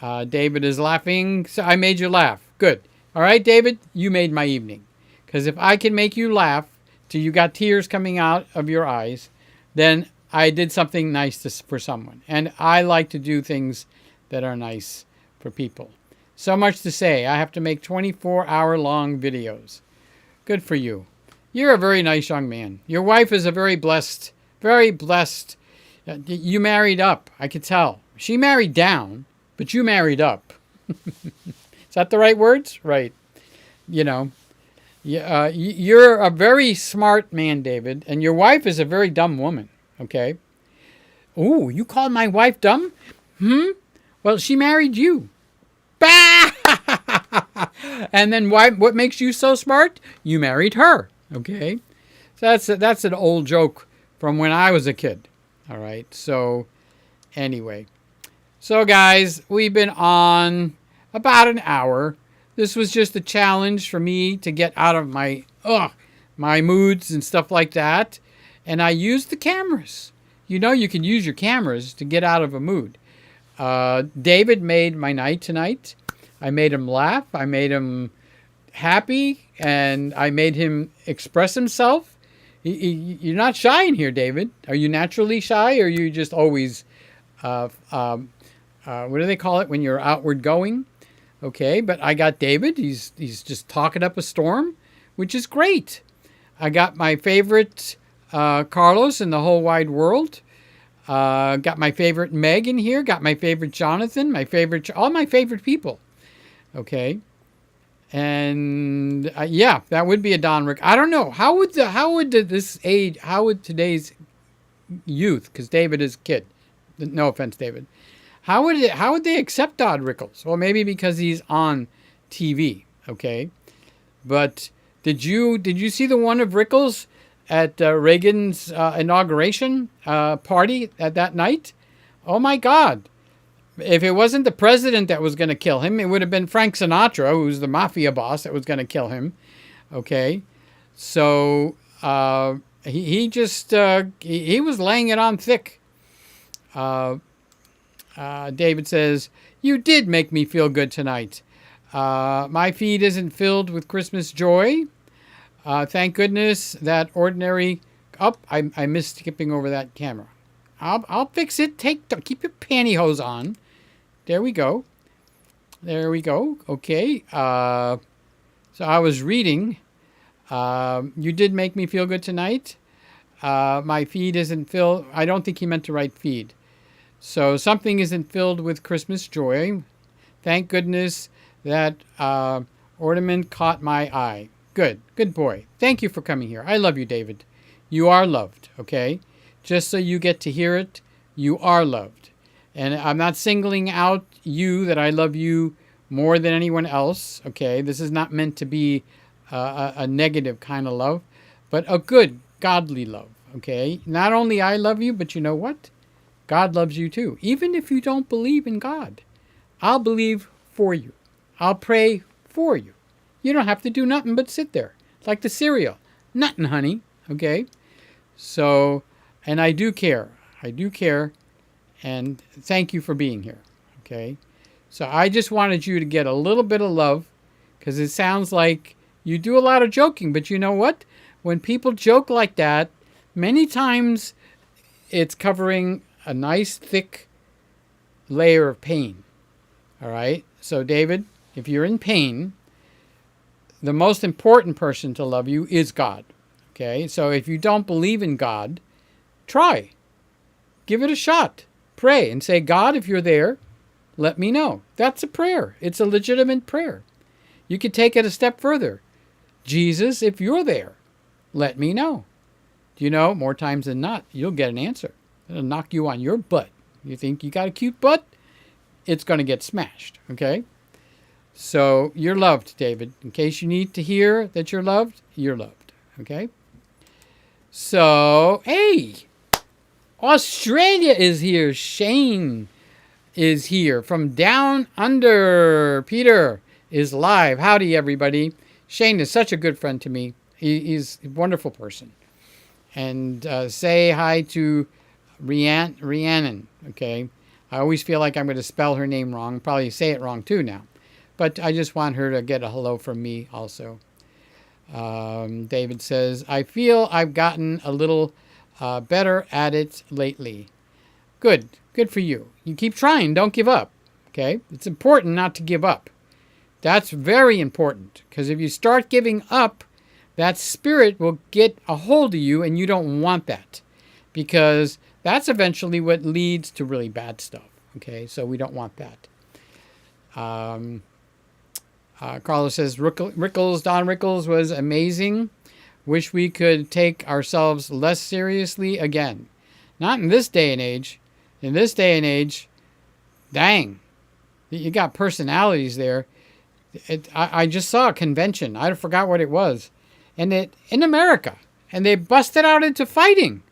David is laughing. So I made you laugh. Good. All right, David, you made my evening. Because if I can make you laugh till you got tears coming out of your eyes, then I did something nice for someone. And I like to do things that are nice for people. So much to say. I have to make 24-hour-long videos. Good for you. You're a very nice young man. Your wife is a very blessed. You married up, I could tell. She married down, but you married up. Is that the right words? Right. You're a very smart man, David, and your wife is a very dumb woman. Okay. Ooh, you called my wife dumb? Well, she married you. Bah! And then what makes you so smart? You married her. Okay. So that's an old joke from when I was a kid. All right. So anyway. So guys, we've been on about an hour. This was just a challenge for me to get out of my moods and stuff like that. And I used the cameras. You know, you can use your cameras to get out of a mood. David made my night tonight. I made him laugh. I made him happy. And I made him express himself. You're not shy in here, David. Are you naturally shy, or are you just always, what do they call it when you're outward going? Okay, but I got David. He's just talking up a storm, which is great. I got my favorite Carlos in the whole wide world. Got my favorite Meg in here. Got my favorite Jonathan. All my favorite people. Okay, and yeah, that would be a Don Rick. I don't know how would today's youth, because David is a kid. No offense, David. How would they accept Don Rickles? Well, maybe because he's on TV. Okay, but did you see the one of Rickles at Reagan's inauguration party at that night? Oh my God! If it wasn't the president that was going to kill him, it would have been Frank Sinatra, who's the mafia boss, that was going to kill him. Okay, so he was laying it on thick. David says, "You did make me feel good tonight. My feed isn't filled with Christmas joy. Thank goodness that ordinary." I missed skipping over that camera. I'll fix it. Keep your pantyhose on. There we go. Okay. So I was reading. You did make me feel good tonight. My feed isn't filled. I don't think he meant to write feed. So something isn't filled with Christmas joy. Thank goodness that ornament caught my eye. Good boy. Thank you for coming here. I love you, David. You are loved, okay? Just so you get to hear it, you are loved. And I'm not singling out you, that I love you more than anyone else, okay? This is not meant to be a negative kind of love, but a good, godly love, okay? Not only I love you, but you know what? God loves you too. Even if you don't believe in God, I'll believe for you. I'll pray for you. You don't have to do nothing but sit there. Like the cereal. Nothing, honey. Okay? So, and I do care. And thank you for being here. Okay? So I just wanted you to get a little bit of love, because it sounds like you do a lot of joking. But you know what? When people joke like that, many times it's covering a nice thick layer of pain. All right? So David, if you're in pain, the most important person to love you is God. Okay? So if you don't believe in God, try. Give it a shot. Pray and say, God, if you're there, let me know. That's a prayer. It's a legitimate prayer. You could take it a step further. Jesus, if you're there, let me know. Do you know, more times than not, you'll get an answer. It'll knock you on your butt. You think you got a cute butt? It's going to get smashed, okay? So you're loved, David. In case you need to hear that you're loved, okay? So, hey, Australia is here. Shane is here from down under. Peter is live. Howdy, everybody. Shane is such a good friend to me. He's a wonderful person. And say hi to Rhiannon, okay? I always feel like I'm going to spell her name wrong. Probably say it wrong too now. But I just want her to get a hello from me also. David says, I feel I've gotten a little better at it lately. Good for you. You keep trying. Don't give up, okay? It's important not to give up. That's very important, because if you start giving up, that spirit will get a hold of you, and you don't want that, because that's eventually what leads to really bad stuff. Okay, so we don't want that. Carlos says, Don Rickles was amazing. Wish we could take ourselves less seriously again. Not in this day and age. In this day and age, dang, you got personalities there. I just saw a convention. I forgot what it was. And in America. And they busted out into fighting.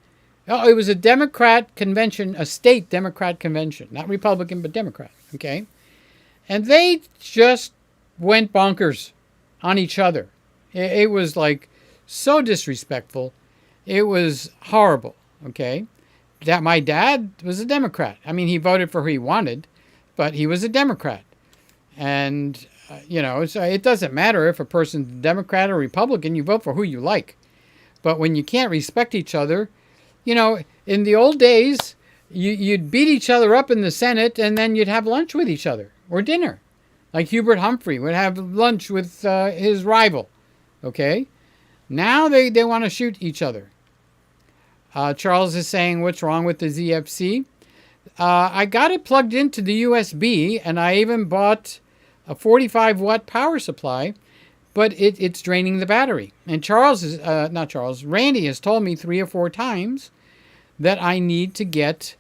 Oh, it was a Democrat convention, a state Democrat convention, not Republican, but Democrat. Okay. And they just went bonkers on each other. It was like so disrespectful. It was horrible. Okay. That my dad was a Democrat. I mean, he voted for who he wanted, but he was a Democrat. And, so it doesn't matter if a person's Democrat or Republican, you vote for who you like. But when you can't respect each other, in the old days, you'd beat each other up in the Senate and then you'd have lunch with each other or dinner. Like Hubert Humphrey would have lunch with his rival. Okay? Now they want to shoot each other. Charles is saying, what's wrong with the ZFC? I got it plugged into the USB, and I even bought a 45-watt power supply, but it's draining the battery. And Randy has told me 3 or 4 times that I need to get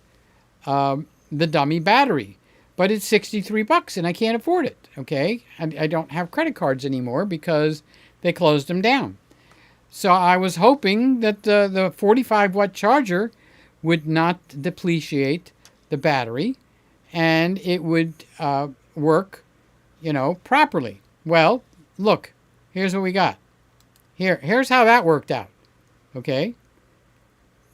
the dummy battery. But it's $63, and I can't afford it, okay? I don't have credit cards anymore because they closed them down. So I was hoping that the 45-watt charger would not depreciate the battery and it would work, properly. Well, look, here's what we got. Here's how that worked out, okay?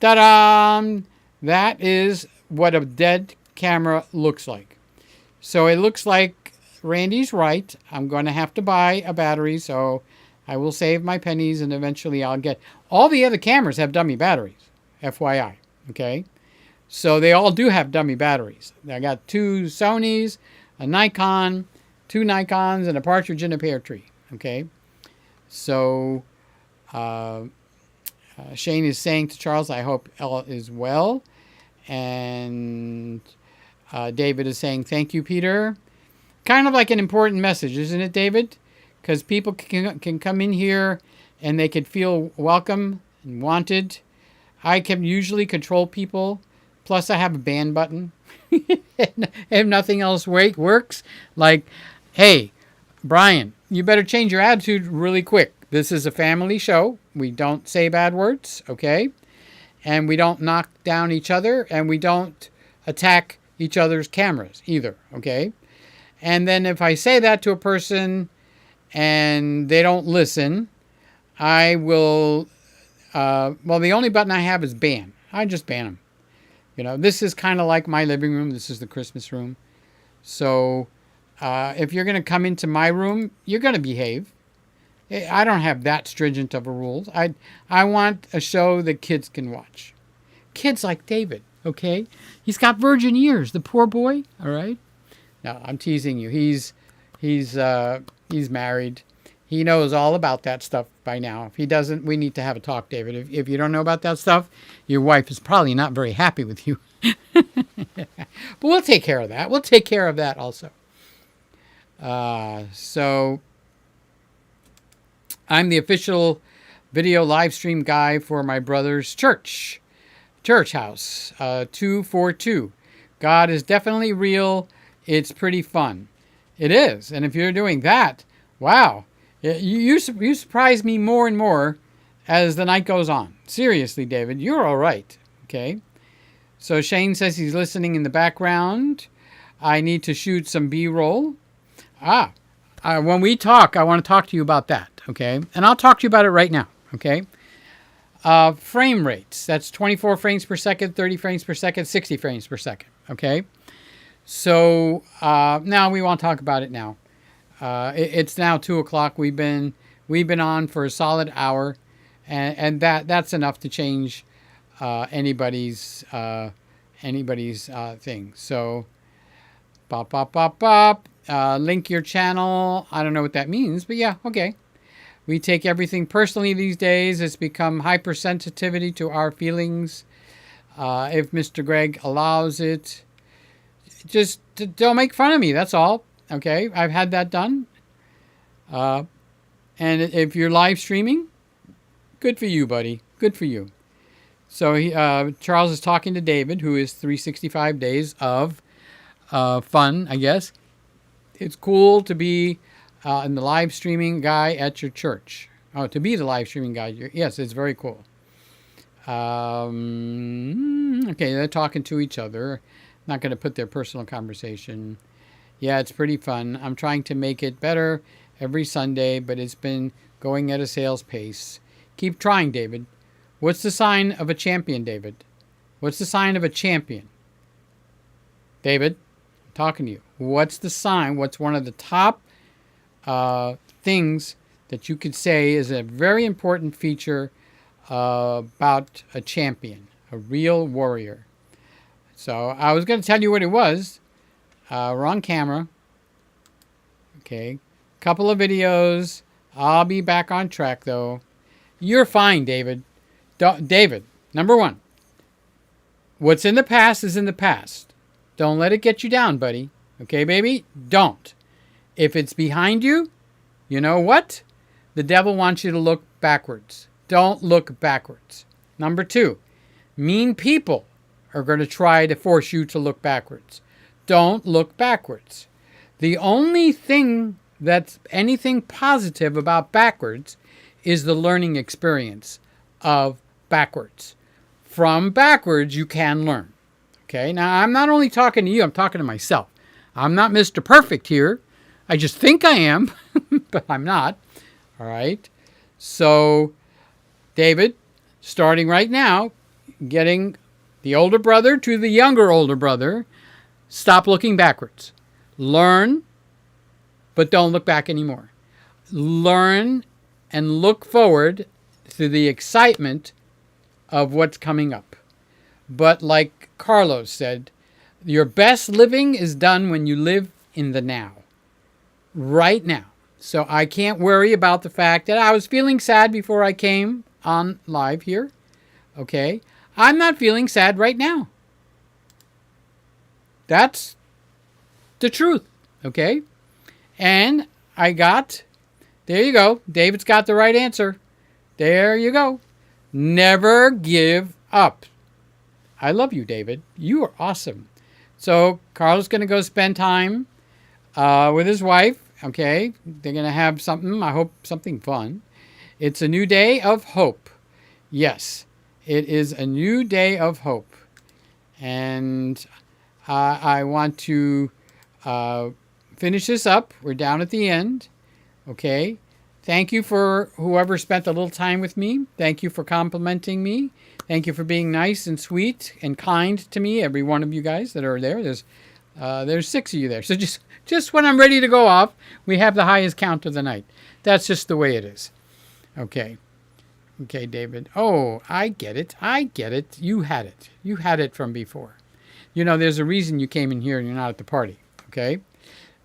Ta-da! That is what a dead camera looks like. So it looks like Randy's right. I'm going to have to buy a battery, so I will save my pennies, and eventually I'll get... All the other cameras have dummy batteries, FYI, okay? So they all do have dummy batteries. I got 2 Sonys, a Nikon, 2 Nikons, and a partridge in a pear tree, okay? So Shane is saying to Charles, I hope Ella is well. And David is saying, thank you, Peter. Kind of like an important message, isn't it, David? Because people can come in here and they can feel welcome and wanted. I can usually control people. Plus, I have a ban button. If nothing else works, like, hey, Brian, you better change your attitude really quick. This is a family show. We don't say bad words, okay? And we don't knock down each other, and we don't attack each other's cameras either, okay? And then if I say that to a person and they don't listen, I will, the only button I have is ban. I just ban them. This is kind of like my living room. This is the Christmas room. So if you're going to come into my room, you're going to behave. I don't have that stringent of a rules. I want a show that kids can watch. Kids like David, okay? He's got virgin ears, the poor boy, all right? No, I'm teasing you. He's married. He knows all about that stuff by now. If he doesn't, we need to have a talk, David. If you don't know about that stuff, your wife is probably not very happy with you. But we'll take care of that. We'll take care of that also. So I'm the official video live stream guy for my brother's church house, 242. God is definitely real. It's pretty fun. It is. And if you're doing that, wow, you surprise me more and more as the night goes on. Seriously, David, you're all right. Okay. So Shane says he's listening in the background. I need to shoot some B-roll. When we talk, I want to talk to you about that. Okay. And I'll talk to you about it right now. Okay. Frame rates. That's 24 frames per second, 30 frames per second, 60 frames per second. Okay. So now we want to talk about it now. It's now 2:00. We've been on for a solid hour, and that's enough to change anybody's thing. So, link your channel. I don't know what that means, but yeah, okay. We take everything personally these days. It's become hypersensitivity to our feelings. If Mr. Gregg allows it, just don't make fun of me. That's all. Okay, I've had that done. And if you're live streaming, good for you, buddy. Good for you. So Charles is talking to David, who is 365 days of fun, I guess. It's cool to be the live streaming guy at your church. Oh, to be the live streaming guy. Yes, it's very cool. Okay, they're talking to each other. Not going to put their personal conversation. Yeah, it's pretty fun. I'm trying to make it better every Sunday, but it's been going at a snail's pace. Keep trying, David. What's the sign of a champion, David? What's the sign of a champion? David, I'm talking to you. What's the sign? What's one of the top things that you could say is a very important feature about a champion, a real warrior? So I was going to tell you what it was. We're on camera. Okay. Couple of videos. I'll be back on track, though. You're fine, David. David, number one. What's in the past is in the past. Don't let it get you down, buddy. Okay, baby? Don't. If it's behind you, you know what? The devil wants you to look backwards. Don't look backwards. Number two, mean people are going to try to force you to look backwards. Don't look backwards. The only thing that's anything positive about backwards is the learning experience of backwards. From backwards, you can learn. Okay, now I'm not only talking to you, I'm talking to myself. I'm not Mr. Perfect here. I just think I am, but I'm not. All right. So, David, starting right now, getting the older brother to the younger older brother, stop looking backwards. Learn, but don't look back anymore. Learn and look forward to the excitement of what's coming up. But like Carlos said, your best living is done when you live in the now. Right now. So I can't worry about the fact that I was feeling sad before I came on live here. Okay? I'm not feeling sad right now. That's the truth. Okay? And there you go. David's got the right answer. There you go. Never give up. I love you, David. You are awesome. So Carl's going to go spend time with his wife. Okay? They're going to have something, I hope something fun. It's a new day of hope. Yes, it is a new day of hope. And I want to finish this up. We're down at the end. Okay? Thank you for whoever spent a little time with me. Thank you for complimenting me. Thank you for being nice and sweet and kind to me, every one of you guys that are there. There's 6 of you there. So just when I'm ready to go off, we have the highest count of the night. That's just the way it is. Okay. Okay, David. Oh, I get it. You had it. You had it from before. You know, there's a reason you came in here and you're not at the party. Okay?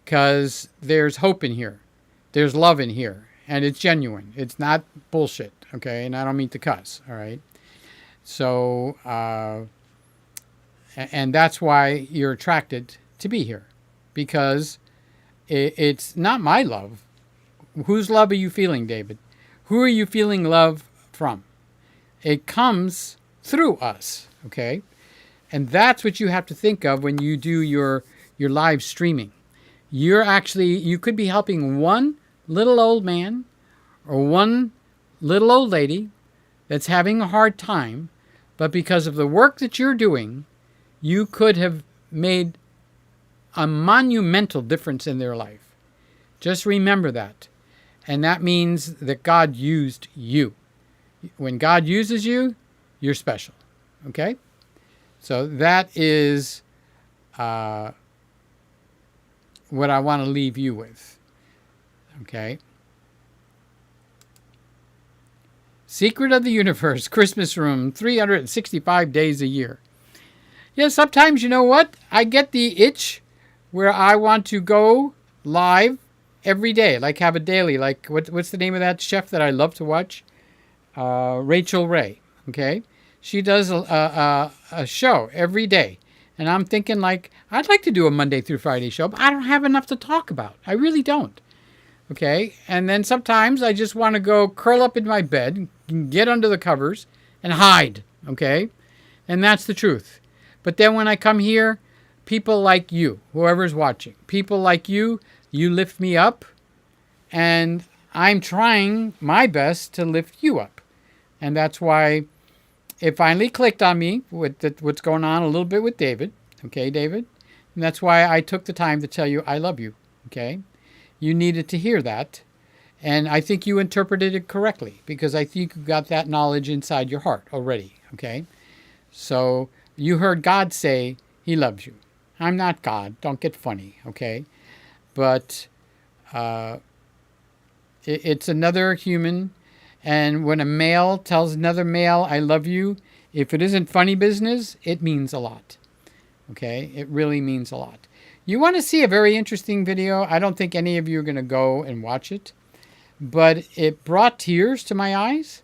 Because there's hope in here. There's love in here. And it's genuine. It's not bullshit. Okay? And I don't mean to cuss. All right? So, and that's why you're attracted to be here. Because it's not my love. Whose love are you feeling, David? Who are you feeling love from? It comes through us. Okay? And that's what you have to think of when you do your live streaming. You could be helping one little old man or one little old lady that's having a hard time, but because of the work that you're doing, you could have made a monumental difference in their life. Just remember that. And that means that God used you. When God uses you, you're special. Okay? So that is what I want to leave you with. Okay? Secret of the Universe, Christmas Room, 365 days a year. Yeah, sometimes, you know what? I get the itch where I want to go live every day, like have a daily, like what's the name of that chef that I love to watch? Rachel Ray, okay? She does a show every day. And I'm thinking, like, I'd like to do a Monday through Friday show, but I don't have enough to talk about. I really don't. Okay? And then sometimes I just want to go curl up in my bed, get under the covers, and hide. Okay? And that's the truth. But then when I come here, people like you, whoever's watching, people like you lift me up, and I'm trying my best to lift you up. And that's why it finally clicked on me with what's going on a little bit with David. Okay, David? And that's why I took the time to tell you I love you. Okay? You needed to hear that. And I think you interpreted it correctly because I think you got that knowledge inside your heart already. Okay? So you heard God say he loves you. I'm not God. Don't get funny. Okay? But it's another human. And when a male tells another male, I love you, if it isn't funny business, it means a lot. Okay? It really means a lot. You want to see a very interesting video? I don't think any of you are going to go and watch it. But it brought tears to my eyes.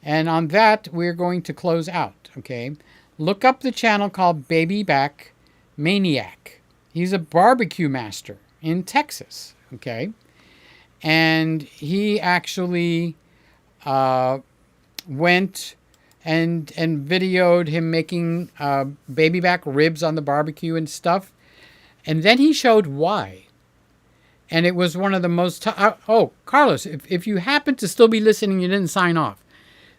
And on that, we're going to close out. Okay? Look up the channel called BabyBackManiac. He's a barbecue master in Texas. Okay? And he actually went and videoed him making baby back ribs on the barbecue and stuff. And then he showed why. And it was one of the most... oh, Carlos, if you happen to still be listening, you didn't sign off.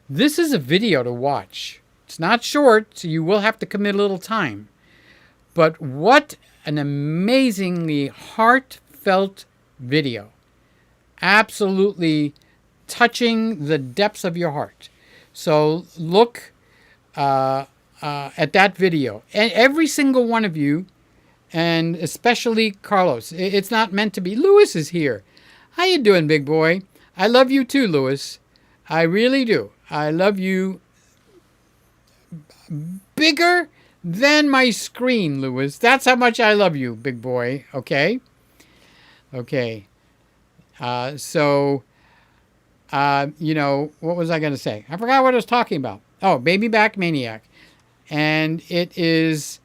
This is a video to watch. It's not short, so you will have to commit a little time. But what an amazingly heartfelt video. Absolutely touching the depths of your heart. So look at that video. And every single one of you, and especially Carlos. It's not meant to be. Louis is here. How you doing, big boy? I love you too, Louis. I really do. I love you bigger than my screen, Louis. That's how much I love you, big boy. Okay? Okay. You know, what was I going to say? I forgot what I was talking about. Oh, BabyBackManiac. And it is,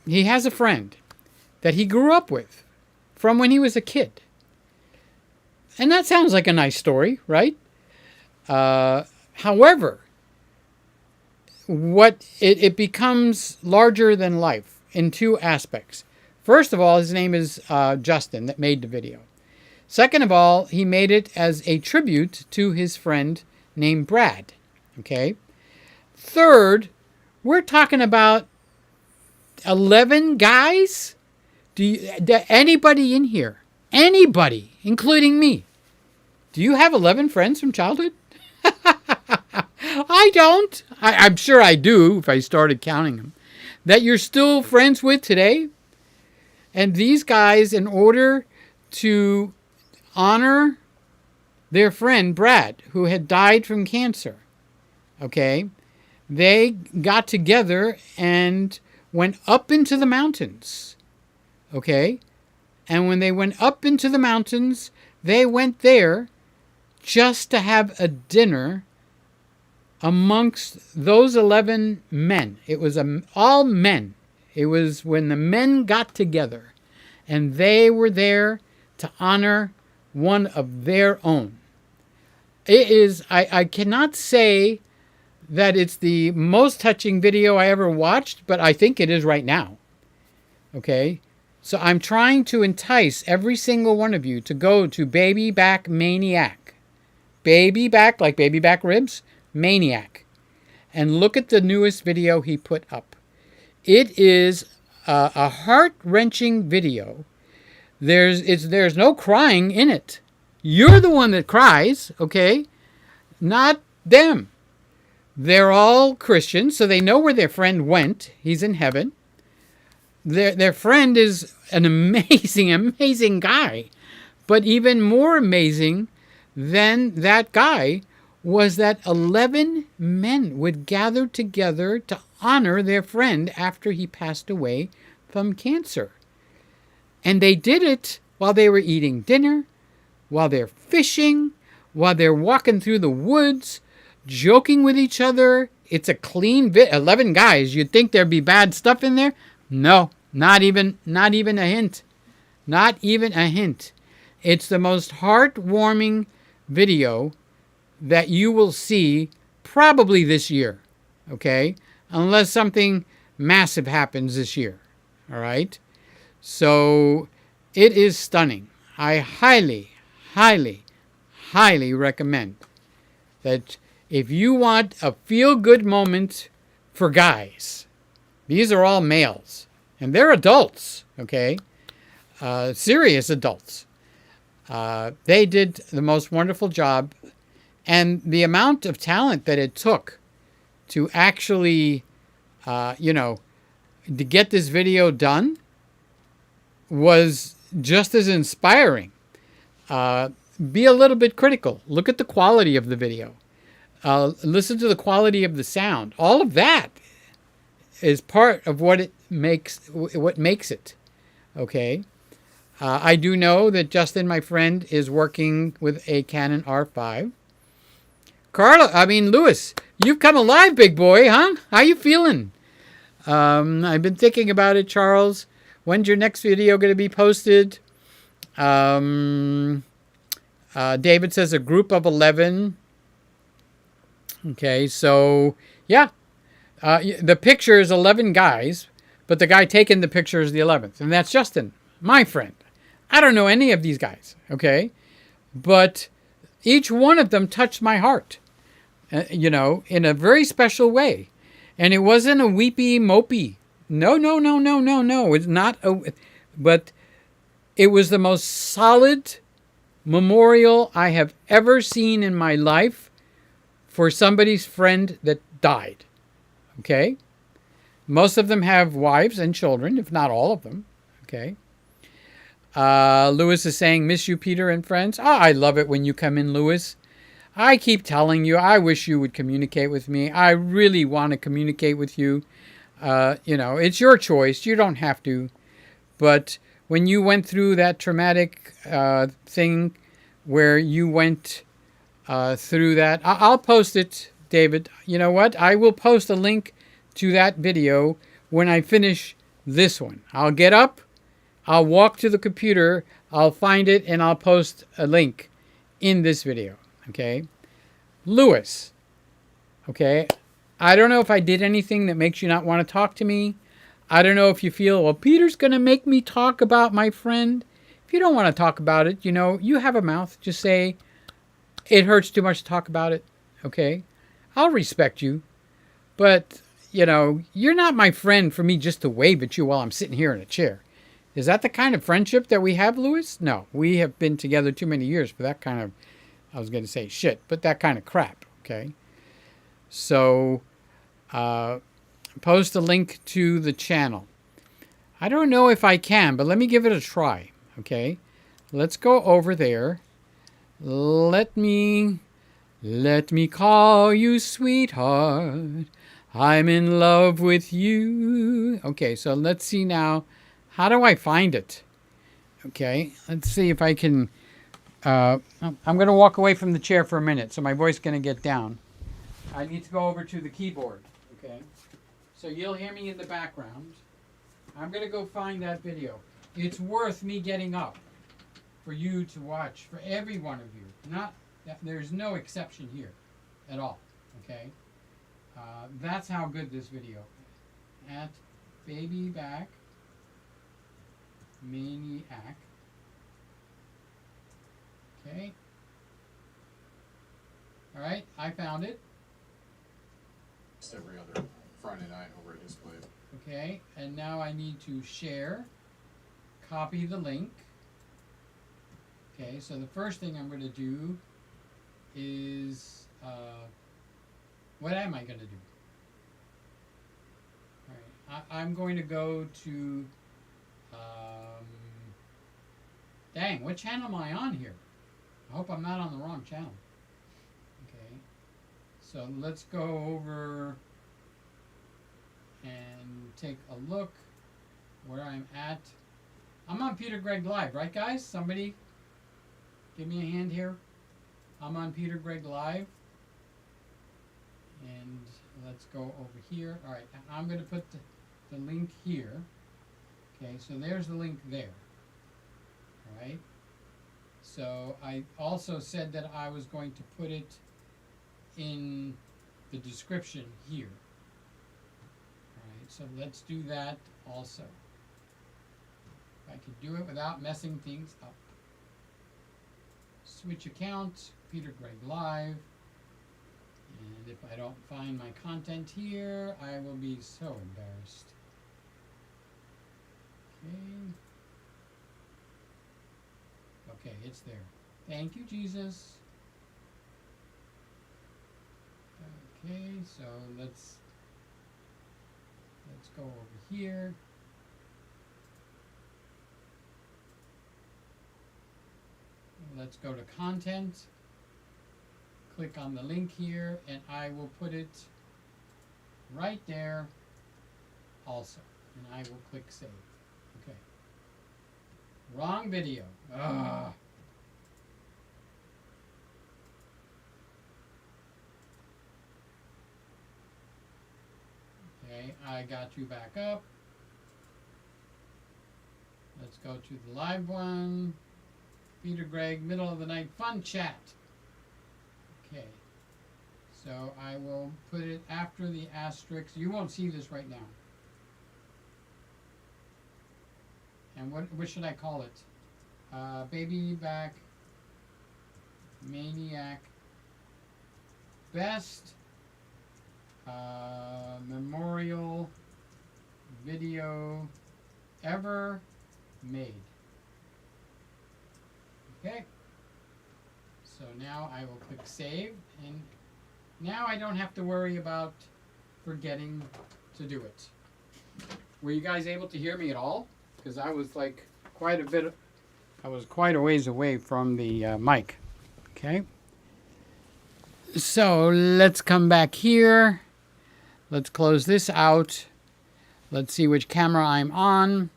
he has a friend that he grew up with from when he was a kid. And that sounds like a nice story, right? However, it becomes larger than life in two aspects. First of all, his name is Justin that made the video. Second of all, he made it as a tribute to his friend named Brad. Okay? Third, we're talking about 11 guys? Anybody in here? Anybody, including me? Do you have 11 friends from childhood? I don't. I'm sure I do if I started counting them. That you're still friends with today? And these guys, in order to honor their friend Brad, who had died from cancer, okay, they got together and went up into the mountains, okay? And when they went up into the mountains, they went there just to have a dinner amongst those 11 men. It was all men. It was when the men got together, and they were there to honor one of their own. It is, I cannot say that it's the most touching video I ever watched, but I think it is right now. Okay? So I'm trying to entice every single one of you to go to BabyBackManiac. Baby back, like baby back ribs, Maniac. And look at the newest video he put up. It is a heart-wrenching video. There's no crying in it. You're the one that cries, okay? Not them. They're all Christians, so they know where their friend went. He's in heaven. Their friend is an amazing, amazing guy. But even more amazing than that guy was that 11 men would gather together to honor their friend after he passed away from cancer. And they did it while they were eating dinner, while they're fishing, while they're walking through the woods, joking with each other. It's a clean 11 guys. You'd think there'd be bad stuff in there. No, not even a hint. Not even a hint. It's the most heartwarming video that you will see probably this year. Okay? Unless something massive happens this year. All right? So it is stunning. I highly, highly, highly recommend that If you want a feel-good moment for guys, these are all males. And they're adults, okay? Serious adults. They did the most wonderful job. And the amount of talent that it took to actually, to get this video done was just as inspiring. Be a little bit critical. Look at the quality of the video. Listen to the quality of the sound. All of that is part of what makes it. Okay. I do know that Justin, my friend, is working with a Canon R5. Louis, you've come alive, big boy, huh? How you feeling? I've been thinking about it, Charles. When's your next video going to be posted? David says a group of 11. Okay, so, yeah. The picture is 11 guys, but the guy taking the picture is the 11th. And that's Justin, my friend. I don't know any of these guys, okay? But each one of them touched my heart, in a very special way. And it wasn't a weepy, mopey. No. It's not but it was the most solid memorial I have ever seen in my life for somebody's friend that died. Okay? Most of them have wives and children, if not all of them. Okay? Lewis is saying, miss you, Peter and friends. Oh, I love it when you come in, Lewis. I keep telling you, I wish you would communicate with me. I really want to communicate with you. It's your choice. You don't have to. But when you went through that traumatic thing where you went through that, I'll post it, David. You know what? I will post a link to that video when I finish this one. I'll get up, I'll walk to the computer, I'll find it, and I'll post a link in this video. Okay? Lewis. Okay? I don't know if I did anything that makes you not want to talk to me. I don't know if you feel, well, Peter's going to make me talk about my friend. If you don't want to talk about it, you have a mouth. Just say, it hurts too much to talk about it. Okay? I'll respect you. But, you're not my friend for me just to wave at you while I'm sitting here in a chair. Is that the kind of friendship that we have, Lewis? No, we have been together too many years for that kind of, I was going to say shit, but that kind of crap, okay? So, post a link to the channel. I don't know if I can, but let me give it a try, okay? Let's go over there. Let me call you sweetheart. I'm in love with you. Okay, so let's see now. How do I find it? Okay, let's see if I can. I'm going to walk away from the chair for a minute, so my voice is going to get down. I need to go over to the keyboard. Okay, so you'll hear me in the background. I'm going to go find that video. It's worth me getting up for you to watch, for every one of you. There's no exception here at all. Okay, that's how good this video is. At BabyBackManiac. Okay. All right, I found it. Just every other Friday night over at his place. Okay, and now I need to share, copy the link. Okay, so the first thing I'm going to do is, what am I going to do? All right, I'm going to go to, dang, what channel am I on here? I hope I'm not on the wrong channel. Okay, so let's go over and take a look where I'm at. I'm on Peter Gregg Live, right guys? Somebody give me a hand here. I'm on Peter Gregg Live. And let's go over here. All right, I'm going to put the link here. Okay, so there's the link there. All right. So I also said that I was going to put it in the description here. All right, so let's do that also. If I could do it without messing things up. Switch account, Peter Gregg Live. If I don't find my content here, I will be so embarrassed. Okay. Okay, it's there. Thank you, Jesus. Okay, so let's go over here. Let's go to content. Click on the link here, and I will put it right there also. And I will click save. Okay. Wrong video. Ugh. Okay, I got you back up. Let's go to the live one. Peter Gregg, middle of the night fun chat. Okay, so I will put it after the asterisk. You won't see this right now. And what should I call it? BabyBackManiac best memorial video ever made. Okay, so now I will click save, and now I don't have to worry about forgetting to do it. Were you guys able to hear me at all? Because I was like quite a ways away from the mic. Okay, so let's come back here. Let's close this out. Let's see which camera I'm on,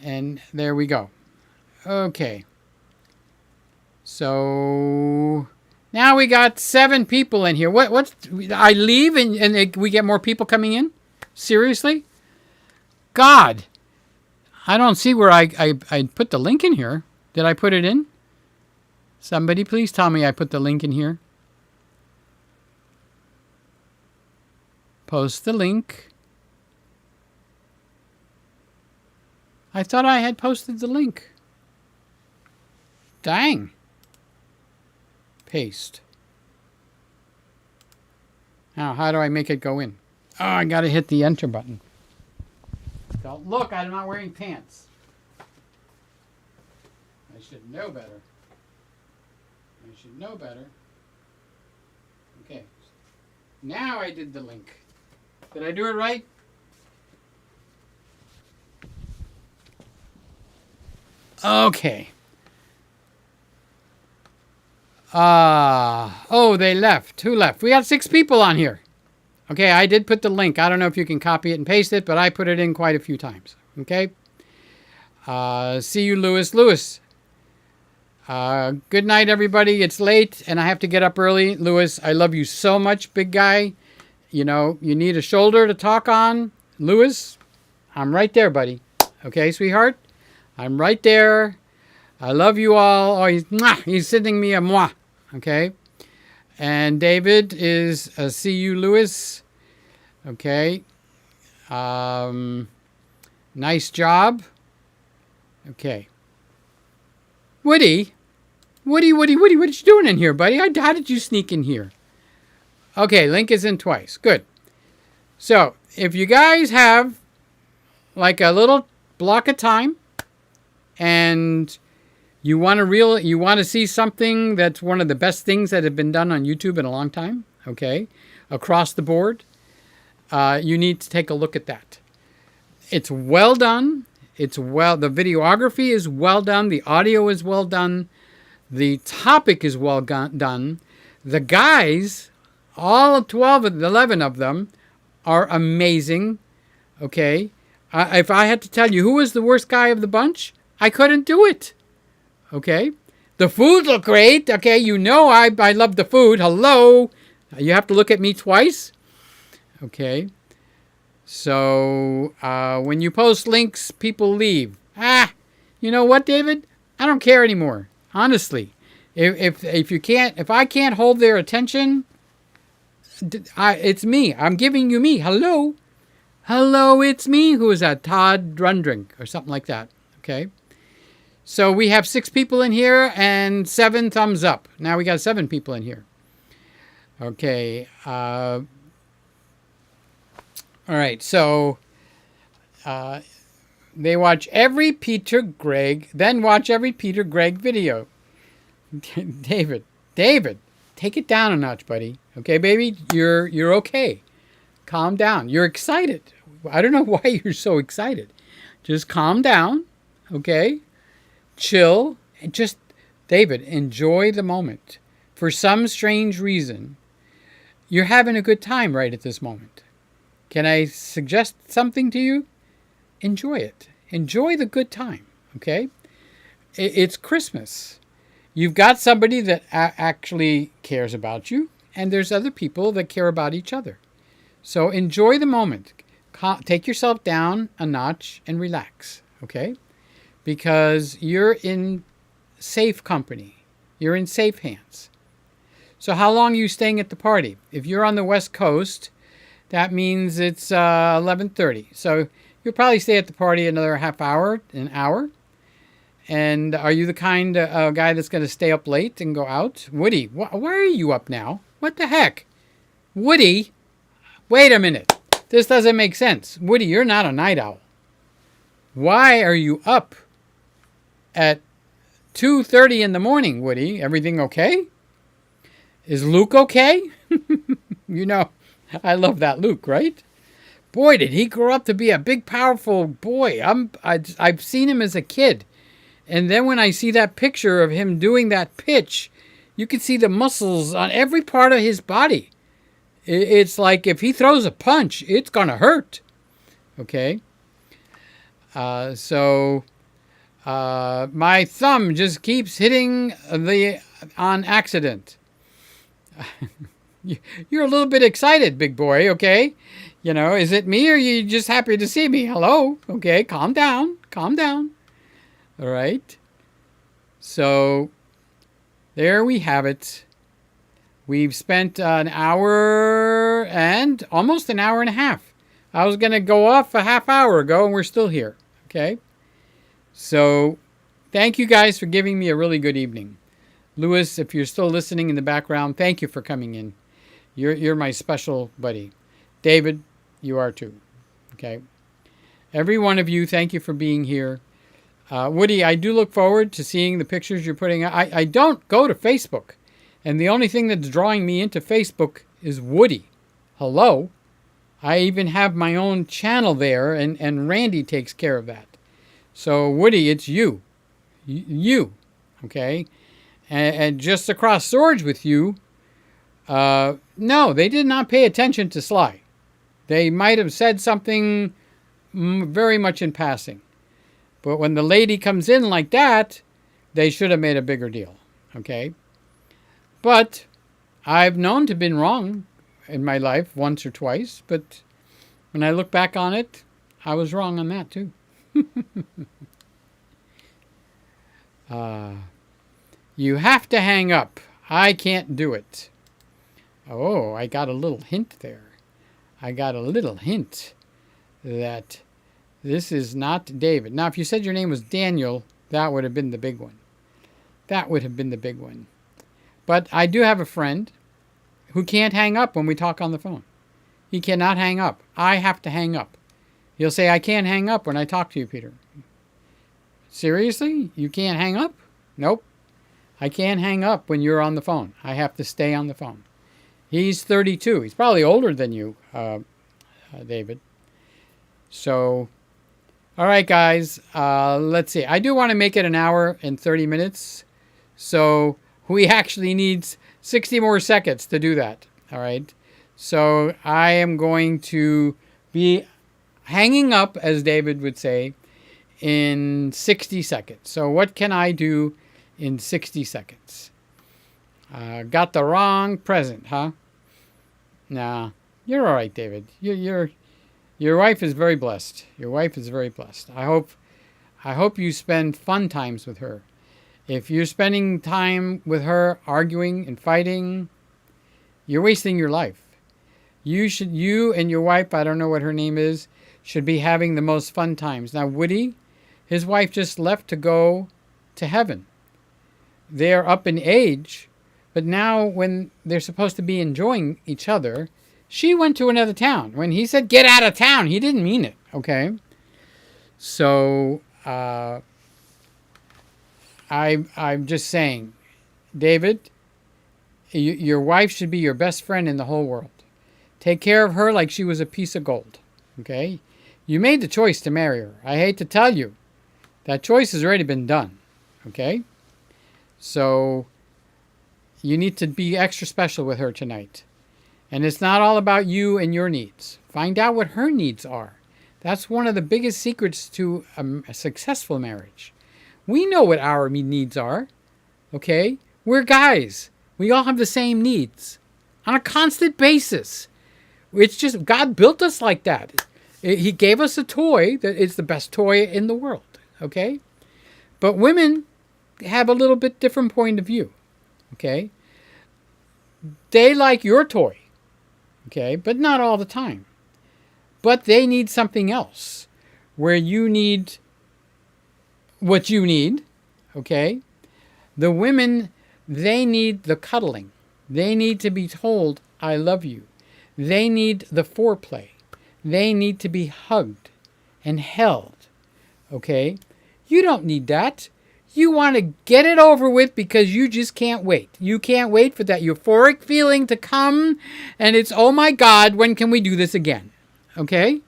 and there we go. Okay. So now we got 7 people in here. What's I leave and we get more people coming in? Seriously? God. I don't see where I put the link in here. Did I put it in? Somebody please tell me I put the link in here. Post the link. I thought I had posted the link. Dang. Paste. Now, how do I make it go in? Oh, I got to hit the enter button. Don't look, I'm not wearing pants. I should know better. I should know better. Okay. Now I did the link. Did I do it right? Okay. Oh, they left. Who left? We got 6 people on here. Okay, I did put the link. I don't know if you can copy it and paste it, but I put it in quite a few times. Okay. See you, Lewis. Lewis. Good night, everybody. It's late, and I have to get up early. Lewis, I love you so much, big guy. You know, you need a shoulder to talk on. Lewis, I'm right there, buddy. Okay, sweetheart? I'm right there. I love you all. Oh, he's sending me a moi. Okay. And David is see you, Lewis. Okay. Nice job. Okay. Woody, what are you doing in here, buddy? How did you sneak in here? Okay, link is in twice. Good. So, if you guys have like a little block of time and you want to see something that's one of the best things that have been done on YouTube in a long time, okay, across the board, you need to take a look at that. It's well done. The videography is well done. The audio is well done. The topic is well done. The guys, all 11 of them, are amazing. Okay, if I had to tell you who was the worst guy of the bunch, I couldn't do it. Okay, the food looked great. Okay, you know I love the food. Hello, you have to look at me twice. Okay, so when you post links, people leave. You know what, David? I don't care anymore. Honestly, if I can't hold their attention, it's me. I'm giving you me. Hello, it's me. Who is that? Todd Rundring or something like that. Okay. So we have 6 people in here and 7 thumbs up. Now we got 7 people in here. Okay. All right. So they watch every Peter Gregg, then watch every Peter Gregg video. David, take it down a notch, buddy. Okay, baby, you're okay. Calm down. You're excited. I don't know why you're so excited. Just calm down. Okay, chill, and just David, enjoy the moment. For some strange reason, you're having a good time right at this moment. Can I suggest something to you? Enjoy it. Enjoy the good time. Okay, it's Christmas. You've got somebody that actually cares about you, and there's other people that care about each other. So enjoy the moment. Take yourself down a notch and relax, okay? Because you're in safe company. You're in safe hands. So how long are you staying at the party? If you're on the West Coast, that means it's 11:30. So you'll probably stay at the party another half hour, an hour. And are you the kind of guy that's going to stay up late and go out? Woody, why are you up now? What the heck? Woody, wait a minute. This doesn't make sense. Woody, you're not a night owl. Why are you up at 2:30 in the morning, Woody? Everything okay? Is Luke okay? You know, I love that Luke, right? Boy, did he grow up to be a big, powerful boy. I've seen him as a kid. And then when I see that picture of him doing that pitch, you can see the muscles on every part of his body. It's like if he throws a punch, it's going to hurt. Okay? So my thumb just keeps hitting on accident. You're a little bit excited, big boy, okay? You know, is it me or are you just happy to see me? Hello? Okay, calm down. Calm down. All right. So there we have it. We've spent an hour and almost an hour and a half. I was going to go off a half hour ago and we're still here. Okay. So thank you guys for giving me a really good evening. Lewis, if you're still listening in the background, thank you for coming in. You're my special buddy. David, you are too. Okay. Every one of you, thank you for being here. Woody, I do look forward to seeing the pictures you're putting out. I don't go to Facebook. And the only thing that's drawing me into Facebook is Woody. Hello? I even have my own channel there, and Randy takes care of that. So, Woody, it's you. You. Okay? And just across swords with you, no, they did not pay attention to Sly. They might have said something very much in passing. But when the lady comes in like that, they should have made a bigger deal. Okay? But I've known to have been wrong in my life once or twice. But when I look back on it, I was wrong on that too. You have to hang up. I can't do it. Oh, I got a little hint there. I got a little hint that this is not David. Now, if you said your name was Daniel, that would have been the big one. That would have been the big one. But I do have a friend who can't hang up when we talk on the phone. He cannot hang up. I have to hang up. He'll say, I can't hang up when I talk to you, Peter. Seriously? You can't hang up? Nope. I can't hang up when you're on the phone. I have to stay on the phone. He's 32. He's probably older than you, David. So, all right, guys. Let's see. I do want to make it an hour and 30 minutes. So we actually need 60 more seconds to do that. All right. So I am going to be hanging up, as David would say, in 60 seconds. So what can I do in 60 seconds? Got the wrong present, huh? Nah, you're all right, David. Your wife is very blessed. Your wife is very blessed. I hope you spend fun times with her. If you're spending time with her arguing and fighting, you're wasting your life. You and your wife, I don't know what her name is, should be having the most fun times. Now, Woody, his wife just left to go to heaven. They're up in age, But now when they're supposed to be enjoying each other, she went to another town. When he said, get out of town, he didn't mean it, okay? So I'm just saying, David, your wife should be your best friend in the whole world. Take care of her like she was a piece of gold, okay? You made the choice to marry her. I hate to tell you, that choice has already been done, okay? So you need to be extra special with her tonight. And it's not all about you and your needs. Find out what her needs are. That's one of the biggest secrets to a successful marriage. We know what our needs are, okay? We're guys. We all have the same needs on a constant basis. It's just God built us like that. He gave us a toy that is the best toy in the world, okay? But women have a little bit different point of view, okay? They like your toy, okay, but not all the time. But they need something else where you need what you need, okay? The women, they need the cuddling. They need to be told, I love you. They need the foreplay. They need to be hugged and held, okay? You don't need that. You want to get it over with because you just can't wait. You can't wait for that euphoric feeling to come, and it's, oh my God, when can we do this again? Okay?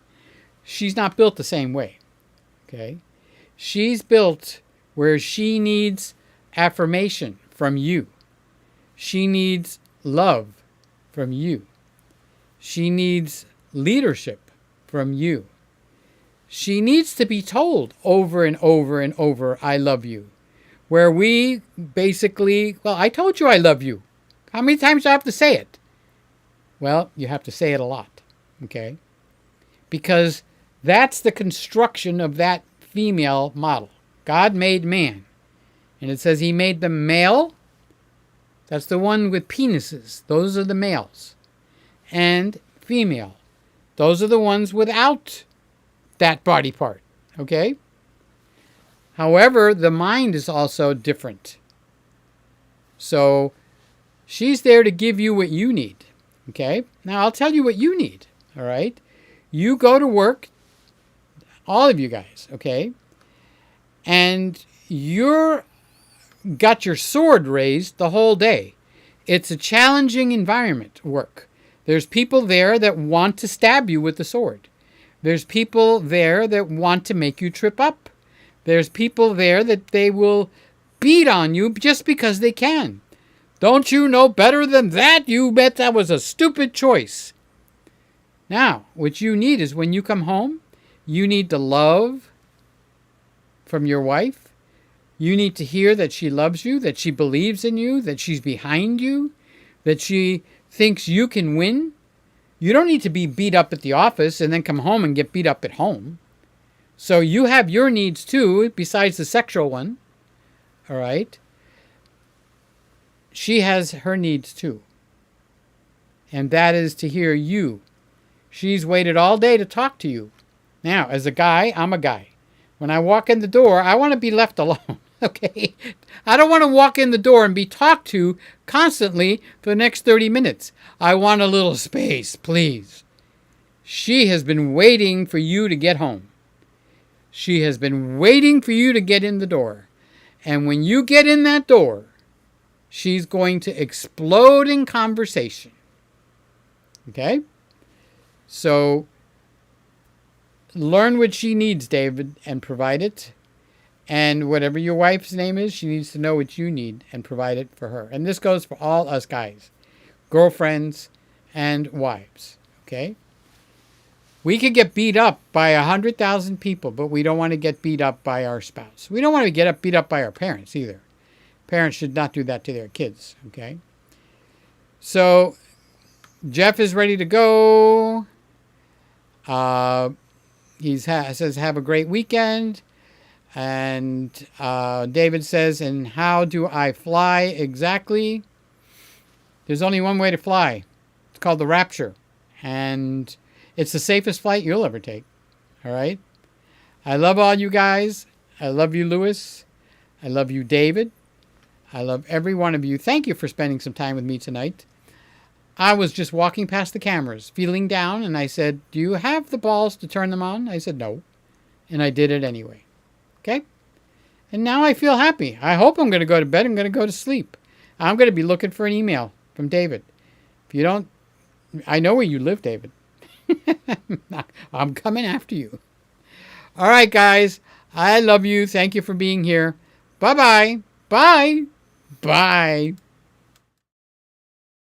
She's not built the same way, okay? She's built where she needs affirmation from you. She needs love from you. She needs leadership from you. She needs to be told over and over and over, I love you. Where we basically, well, I told you I love you. How many times do I have to say it? Well, you have to say it a lot, okay? Because that's the construction of that female model. God made man. And it says he made them male. That's the one with penises. Those are the males. And female. Those are the ones without that body part, okay? However, the mind is also different. So she's there to give you what you need, okay? Now, I'll tell you what you need, all right? You go to work, all of you guys, okay? And you're got your sword raised the whole day. It's a challenging environment, work. There's people there that want to stab you with the sword. There's people there that want to make you trip up. There's people there that they will beat on you just because they can. Don't you know better than that? You bet that was a stupid choice. Now, what you need is when you come home, you need the love from your wife. You need to hear that she loves you, that she believes in you, that she's behind you, that she thinks you can win. You don't need to be beat up at the office and then come home and get beat up at home. So you have your needs too, besides the sexual one. All right? She has her needs too. And that is to hear you. She's waited all day to talk to you. Now, as a guy, I'm a guy. When I walk in the door, I want to be left alone. Okay? I don't want to walk in the door and be talked to constantly for the next 30 minutes. I want a little space, please. She has been waiting for you to get home. She has been waiting for you to get in the door. And when you get in that door, she's going to explode in conversation. Okay? So, learn what she needs, David, and provide it. And whatever your wife's name is, she needs to know what you need and provide it for her. And this goes for all us guys, girlfriends and wives. Okay? We could get beat up by 100,000 people, but we don't want to get beat up by our spouse. We don't want to get beat up by our parents either. Parents should not do that to their kids. Okay? So, Jeff is ready to go. He says, have a great weekend. And David says, and how do I fly exactly? There's only one way to fly. It's called the Rapture. And it's the safest flight you'll ever take. All right? I love all you guys. I love you, Lewis. I love you, David. I love every one of you. Thank you for spending some time with me tonight. I was just walking past the cameras, feeling down, and I said, do you have the balls to turn them on? I said, no. And I did it anyway. Okay? And now I feel happy. I hope I'm going to go to bed. I'm going to go to sleep. I'm going to be looking for an email from David. If you don't, I know where you live, David. I'm coming after you. All right, guys. I love you. Thank you for being here. Bye-bye. Bye. Bye.